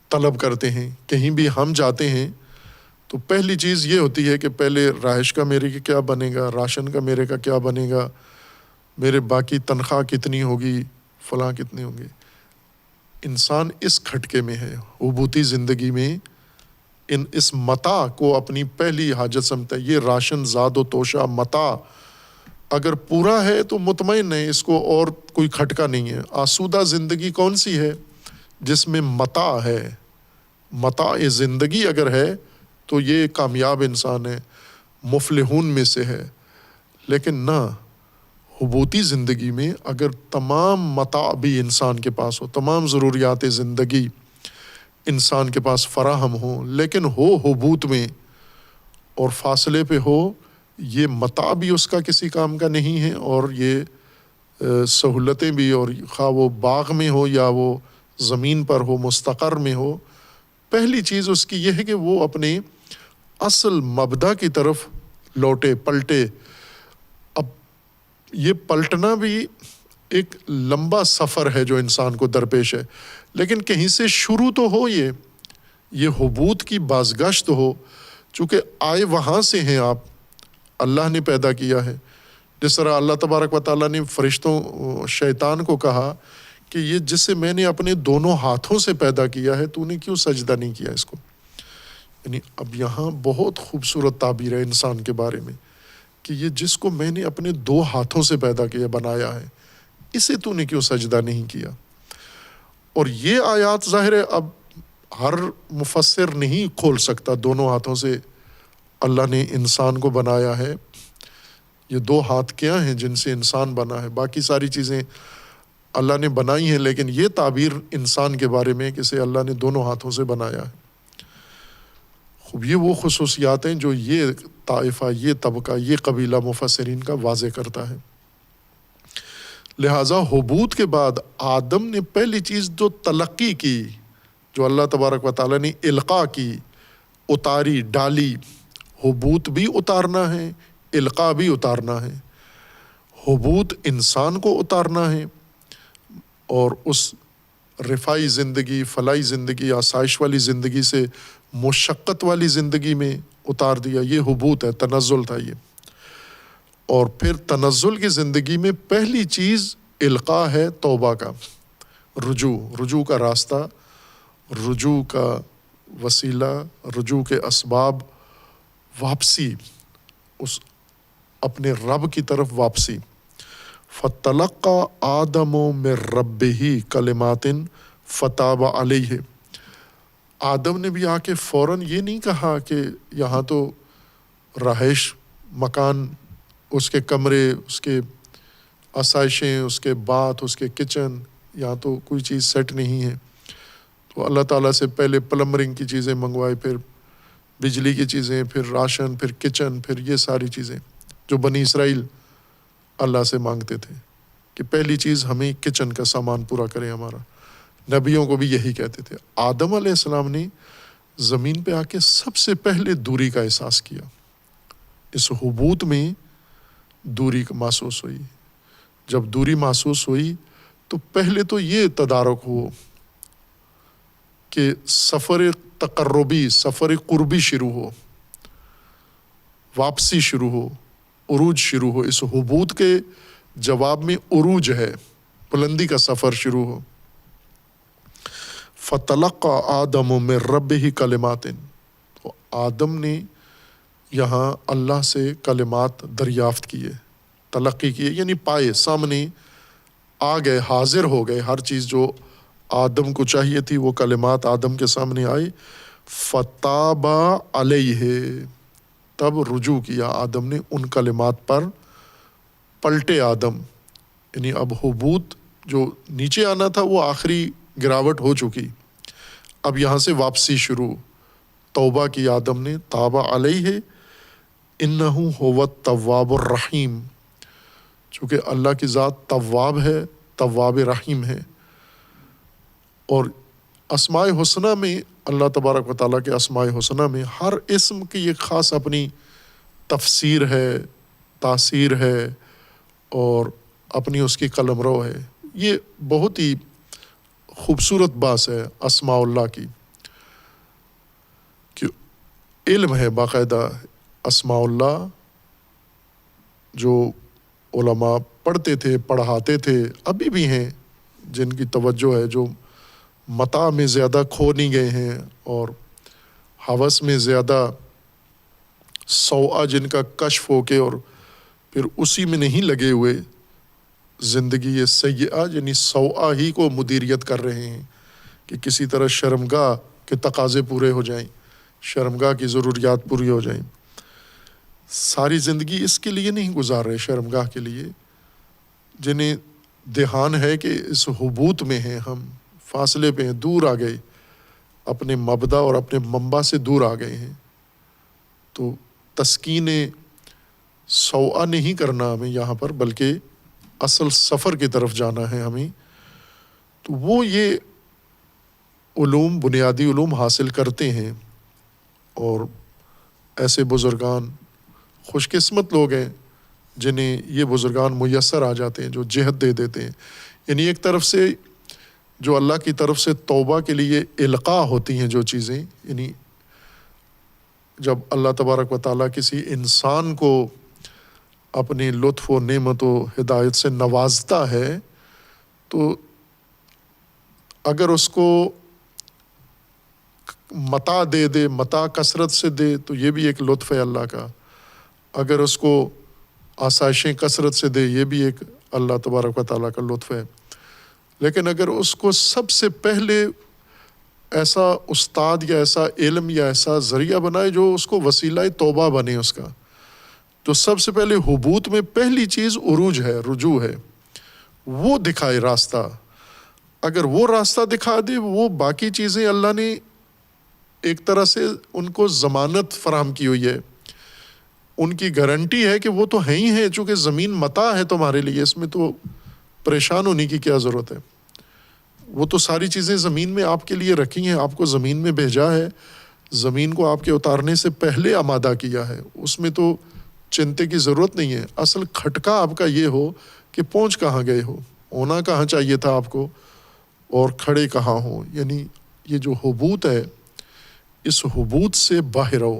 طلب کرتے ہیں۔ کہیں بھی ہم جاتے ہیں تو پہلی چیز یہ ہوتی ہے کہ پہلے رہائش کا میرے کا کیا بنے گا، راشن کا میرے کا کیا بنے گا، میرے باقی تنخواہ کتنی ہوگی، فلاں کتنے ہوں گے۔ انسان اس کھٹکے میں ہے، حبوطی زندگی میں اس متاع کو اپنی پہلی حاجت سمجھتا ہے۔ یہ راشن زاد و توشہ متاع اگر پورا ہے تو مطمئن ہے، اس کو اور کوئی کھٹکا نہیں ہے۔ آسودہ زندگی کون سی ہے؟ جس میں متاع ہے، متاع زندگی اگر ہے تو یہ کامیاب انسان ہے، مفلحون میں سے ہے۔ لیکن نہ، حبوطی زندگی میں اگر تمام متاع بھی انسان کے پاس ہو، تمام ضروریات زندگی انسان کے پاس فراہم ہو، لیکن ہو حبوط میں اور فاصلے پہ ہو، یہ متاع بھی اس کا کسی کام کا نہیں ہے، اور یہ سہولتیں بھی، اور خواہ وہ باغ میں ہو یا وہ زمین پر ہو، مستقر میں ہو، پہلی چیز اس کی یہ ہے کہ وہ اپنے اصل مبدا کی طرف لوٹے، پلٹے۔ اب یہ پلٹنا بھی ایک لمبا سفر ہے جو انسان کو درپیش ہے، لیکن کہیں سے شروع تو ہو، یہ حبوط کی بازگشت ہو، چونکہ آئے وہاں سے ہیں آپ، اللہ نے پیدا کیا ہے۔ جس طرح اللہ تبارک و تعالیٰ نے فرشتوں شیطان کو کہا کہ یہ جسے میں نے اپنے دونوں ہاتھوں سے پیدا کیا ہے، تو نے کیوں سجدہ نہیں کیا اس کو؟ یعنی اب یہاں بہت خوبصورت تعبیر ہے انسان کے بارے میں کہ یہ جس کو میں نے اپنے دو ہاتھوں سے پیدا کیا، بنایا ہے، اسے تو نے کیوں سجدہ نہیں کیا؟ اور یہ آیات ظاہر ہے اب ہر مفسر نہیں کھول سکتا، دونوں ہاتھوں سے اللہ نے انسان کو بنایا ہے، یہ دو ہاتھ کیا ہیں جن سے انسان بنا ہے؟ باقی ساری چیزیں اللہ نے بنائی ہیں، لیکن یہ تعبیر انسان کے بارے میں کہ اسے اللہ نے دونوں ہاتھوں سے بنایا ہے۔ خوب، یہ وہ خصوصیات ہیں جو یہ طائفہ، یہ طبقہ، یہ قبیلہ مفسرین کا واضح کرتا ہے۔ لہٰذا حبوط کے بعد آدم نے پہلی چیز جو تلقی کی، جو اللہ تبارک و تعالیٰ نے القاء کی، اتاری، ڈالی، حبوط بھی اتارنا ہے، القاء بھی اتارنا ہے۔ حبوط انسان کو اتارنا ہے اور اس رفاعی زندگی، فلاحی زندگی، آسائش والی زندگی سے مشقت والی زندگی میں اتار دیا، یہ حبوط ہے، تنزل تھا یہ۔ اور پھر تنزل کی زندگی میں پہلی چیز القاء ہے، توبہ کا، رجوع کا راستہ، رجوع کا وسیلہ، رجوع کے اسباب، واپسی، اس اپنے رب کی طرف واپسی۔ فَتَلَقَّى آدَمُ مِن رَبِّهِ كَلِمَاتٍ فَتَابَ عَلَيْهِ۔ آدم نے بھی آ کے فوراً یہ نہیں کہا کہ یہاں تو رہائش، مکان، اس کے کمرے، اس کے آسائشیں، اس کے باتھ، اس کے کچن، یہاں تو کوئی چیز سیٹ نہیں ہے، تو اللہ تعالیٰ سے پہلے پلمبرنگ کی چیزیں منگوائے، پھر بجلی کی چیزیں، پھر راشن، پھر کچن، پھر یہ ساری چیزیں جو بنی اسرائیل اللہ سے مانگتے تھے کہ پہلی چیز ہمیں کچن کا سامان پورا کرے ہمارا۔ نبیوں کو بھی یہی کہتے تھے۔ آدم علیہ السلام نے زمین پہ آ کے سب سے پہلے دوری کا احساس کیا، اس حبوط میں دوری محسوس ہوئی۔ جب دوری محسوس ہوئی تو پہلے تو یہ تدارک ہو کہ سفر تقربی، سفر قربی شروع ہو، واپسی شروع ہو، عروج شروع ہو۔ اس حبوط کے جواب میں عروج ہے، بلندی کا سفر شروع ہو۔ فَتَلَقَّى آدَمُ مِن رَبِّهِ كَلِمَاتٍ، تو آدم نے یہاں اللہ سے کلمات دریافت کیے، تلقی کیے، یعنی پائے، سامنے آ گئے، حاضر ہو گئے، ہر چیز جو آدم کو چاہیے تھی وہ کلمات آدم کے سامنے آئی۔ فَتَابَ عَلَيْهِ، تب رجوع کیا آدم نے ان کلمات پر، پلٹے آدم، یعنی اب حبوط جو نیچے آنا تھا وہ آخری گراوٹ ہو چکی، اب یہاں سے واپسی شروع۔ توبہ کی آدم نے، تاب علیہ انہ هو التواب الرحیم، چونکہ اللہ کی ذات تواب ہے، تواب رحیم ہے۔ اور اسماء حسنہ میں اللہ تبارک و تعالیٰ کے اسماء حسنہ میں ہر اسم کی ایک خاص اپنی تفسیر ہے، تاثیر ہے، اور اپنی اس کی قلمرو ہے۔ یہ بہت ہی خوبصورت بات ہے اسماء اللہ کی، کہ علم ہے باقاعدہ اسماء اللہ جو علماء پڑھتے تھے، پڑھاتے تھے، ابھی بھی ہیں جن کی توجہ ہے، جو متاع میں زیادہ کھو نہیں گئے ہیں اور ہوس میں زیادہ سوء جن کا کشف ہو کے اور پھر اسی میں نہیں لگے ہوئے، زندگی سیئہ یعنی سوء ہی کو مدیریت کر رہے ہیں کہ کسی طرح شرمگاہ کے تقاضے پورے ہو جائیں، شرمگاہ کی ضروریات پوری ہو جائیں۔ ساری زندگی اس کے لیے نہیں گزار رہے، شرمگاہ کے لیے، جنہیں دھیان ہے کہ اس حبوط میں ہیں، ہم فاصلے پہ ہیں، دور آ گئے، اپنے مبدا اور اپنے منبع سے دور آ گئے ہیں۔ تو تسکین سوء نہیں کرنا ہمیں یہاں پر، بلکہ اصل سفر کی طرف جانا ہے ہمیں۔ تو وہ یہ علوم، بنیادی علوم حاصل کرتے ہیں، اور ایسے بزرگان خوش قسمت لوگ ہیں جنہیں یہ بزرگان میسر آ جاتے ہیں، جو جہد دے دیتے ہیں۔ یعنی ایک طرف سے جو اللہ کی طرف سے توبہ کے لیے القاء ہوتی ہیں جو چیزیں، یعنی جب اللہ تبارک و تعالیٰ کسی انسان کو اپنی لطف و نعمت و ہدایت سے نوازتا ہے، تو اگر اس کو متاع دے دے، متاع کثرت سے دے، تو یہ بھی ایک لطف ہے اللہ کا۔ اگر اس کو آسائشیں کثرت سے دے، یہ بھی ایک اللہ تبارک و تعالیٰ کا لطف ہے۔ لیکن اگر اس کو سب سے پہلے ایسا استاد یا ایسا علم یا ایسا ذریعہ بنائے جو اس کو وسیلہ توبہ بنے، اس کا تو سب سے پہلے حبوط میں پہلی چیز عروج ہے، رجوع ہے، وہ دکھائے راستہ۔ اگر وہ راستہ دکھا دے، وہ باقی چیزیں اللہ نے ایک طرح سے ان کو ضمانت فراہم کی ہوئی ہے، ان کی گارنٹی ہے کہ وہ تو ہیں ہی ہیں، چونکہ زمین متاع ہے تمہارے لیے، اس میں تو پریشان ہونے کی کیا ضرورت ہے۔ وہ تو ساری چیزیں زمین میں آپ کے لیے رکھی ہیں، آپ کو زمین میں بھیجا ہے، زمین کو آپ کے اتارنے سے پہلے آمادہ کیا ہے، اس میں تو چنتے کی ضرورت نہیں ہے۔ اصل کھٹکا آپ کا یہ ہو کہ پہنچ کہاں گئے ہو، ہونا کہاں چاہیے تھا آپ کو، اور کھڑے کہاں ہو۔ یعنی یہ جو حبوط ہے، اس حبوط سے باہر آؤ،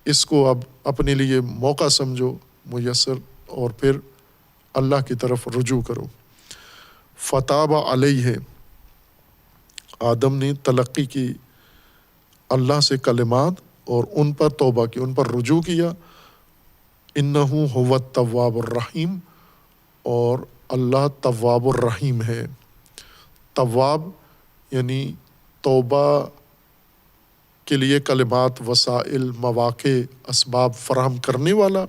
اس کو اب اپنے لیے موقع سمجھو میسر، اور پھر اللہ کی طرف رجوع کرو۔ فتاب علیہ، آدم نے تلقی کی اللہ سے کلمات اور ان پر توبہ کی، ان پر رجوع کیا۔ انہ هو التواب الرحیم، اور اللہ تواب الرحیم ہے۔ تواب یعنی توبہ کے لیے کلمات، وسائل، مواقع، اسباب فراہم کرنے والا،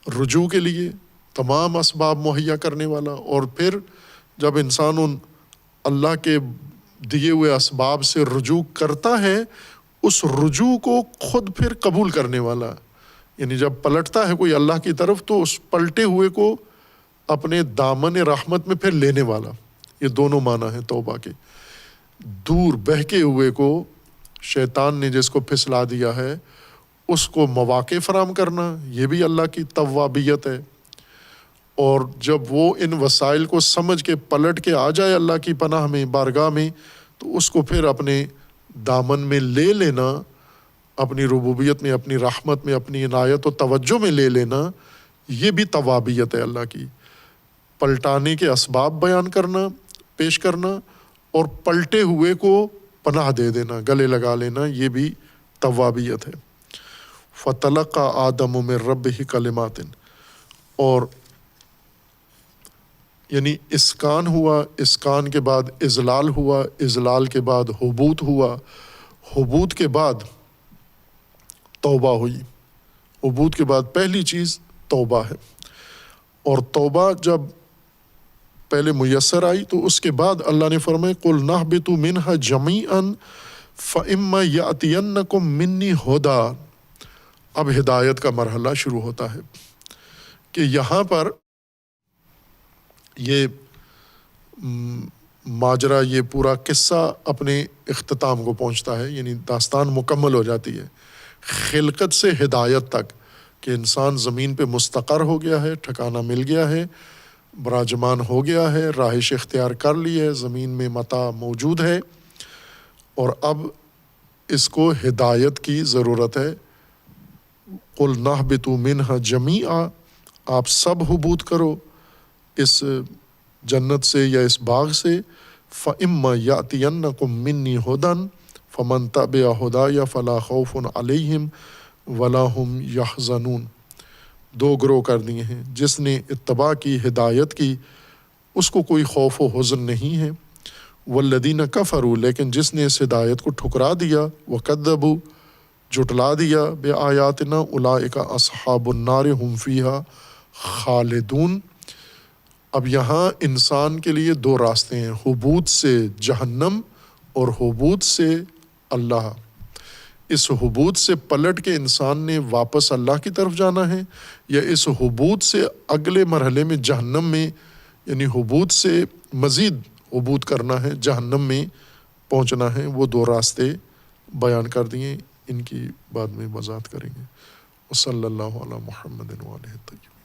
رجوع کے لیے تمام اسباب مہیا کرنے والا، اور پھر جب انسان ان اللہ کے دیے ہوئے اسباب سے رجوع کرتا ہے، اس رجوع کو خود پھر قبول کرنے والا۔ یعنی جب پلٹتا ہے کوئی اللہ کی طرف، تو اس پلٹے ہوئے کو اپنے دامن رحمت میں پھر لینے والا۔ یہ دونوں معنی ہیں توبہ کے۔ دور بہکے ہوئے کو شیطان نے جس کو پھسلا دیا ہے، اس کو مواقع فراہم کرنا، یہ بھی اللہ کی توابیت ہے۔ اور جب وہ ان وسائل کو سمجھ کے پلٹ کے آ جائے اللہ کی پناہ میں، بارگاہ میں، تو اس کو پھر اپنے دامن میں لے لینا، اپنی ربوبیت میں، اپنی رحمت میں، اپنی عنایت و توجہ میں لے لینا، یہ بھی توابیت ہے اللہ کی۔ پلٹانے کے اسباب بیان کرنا، پیش کرنا، اور پلٹے ہوئے کو پناہ دے دینا، گلے لگا لینا، یہ بھی توابیت ہے۔ فَتَلَقَّى آدَمُ مِن رَبِّهِ كَلِمَاتٍ، اور یعنی اسکان ہوا، اسکان کے بعد اذلال ہوا، اذلال کے بعد حبوط ہوا، حبوط کے بعد توبہ ہوئی۔ حبوط کے بعد پہلی چیز توبہ ہے، اور توبہ جب پہلے میسر آئی تو اس کے بعد اللہ نے فرمایا قُلْ نَهْبِطُ مِنْهَا جَمِيعًا فَإِمَّا يَأْتِيَنَّكُم مِّنِّي هُدًى۔ اب ہدایت کا مرحلہ شروع ہوتا ہے کہ یہاں پر یہ ماجرا یہ پورا قصہ اپنے اختتام کو پہنچتا ہے، یعنی داستان مکمل ہو جاتی ہے خلقت سے ہدایت تک، کہ انسان زمین پہ مستقر ہو گیا ہے، ٹھکانہ مل گیا ہے، براجمان ہو گیا ہے، رہائش اختیار کر لی ہے، زمین میں متاع موجود ہے، اور اب اس کو ہدایت کی ضرورت ہے۔ قُلْ نَهْبِطُوا مِنْهَا جَمِيعًا، آپ سب حبوط کرو اس جنت سے یا اس باغ سے۔ فَإِمَّا يَأْتِيَنَّكُم مِّنِّي هُدًى فَمَن تَبِعَ هُدَايَ فَلَا خَوْفٌ عَلَيْهِمْ وَلَا هُمْ يَحْزَنُونَ۔ دو گروہ کر دیے ہیں، جس نے اتباع کی، ہدایت کی، اس کو کوئی خوف و حزن نہیں ہے۔ والذین کفروا، لیکن جس نے اس ہدایت کو ٹھکرا دیا، وکذبوا، جھٹلا دیا، بآیاتنا، اولئک اصحاب النار ھم فیہا خالدون۔ اب یہاں انسان کے لیے دو راستے ہیں، حبوط سے جہنم اور حبوط سے اللہ۔ اس حبوط سے پلٹ کے انسان نے واپس اللہ کی طرف جانا ہے، یا اس حبوط سے اگلے مرحلے میں جہنم میں، یعنی حبوط سے مزید حبوط کرنا ہے، جہنم میں پہنچنا ہے۔ وہ دو راستے بیان کر دیے، ان کی بعد میں وضاحت کریں گے۔ وصلی اللہ علی محمد وآلہ الطیبین۔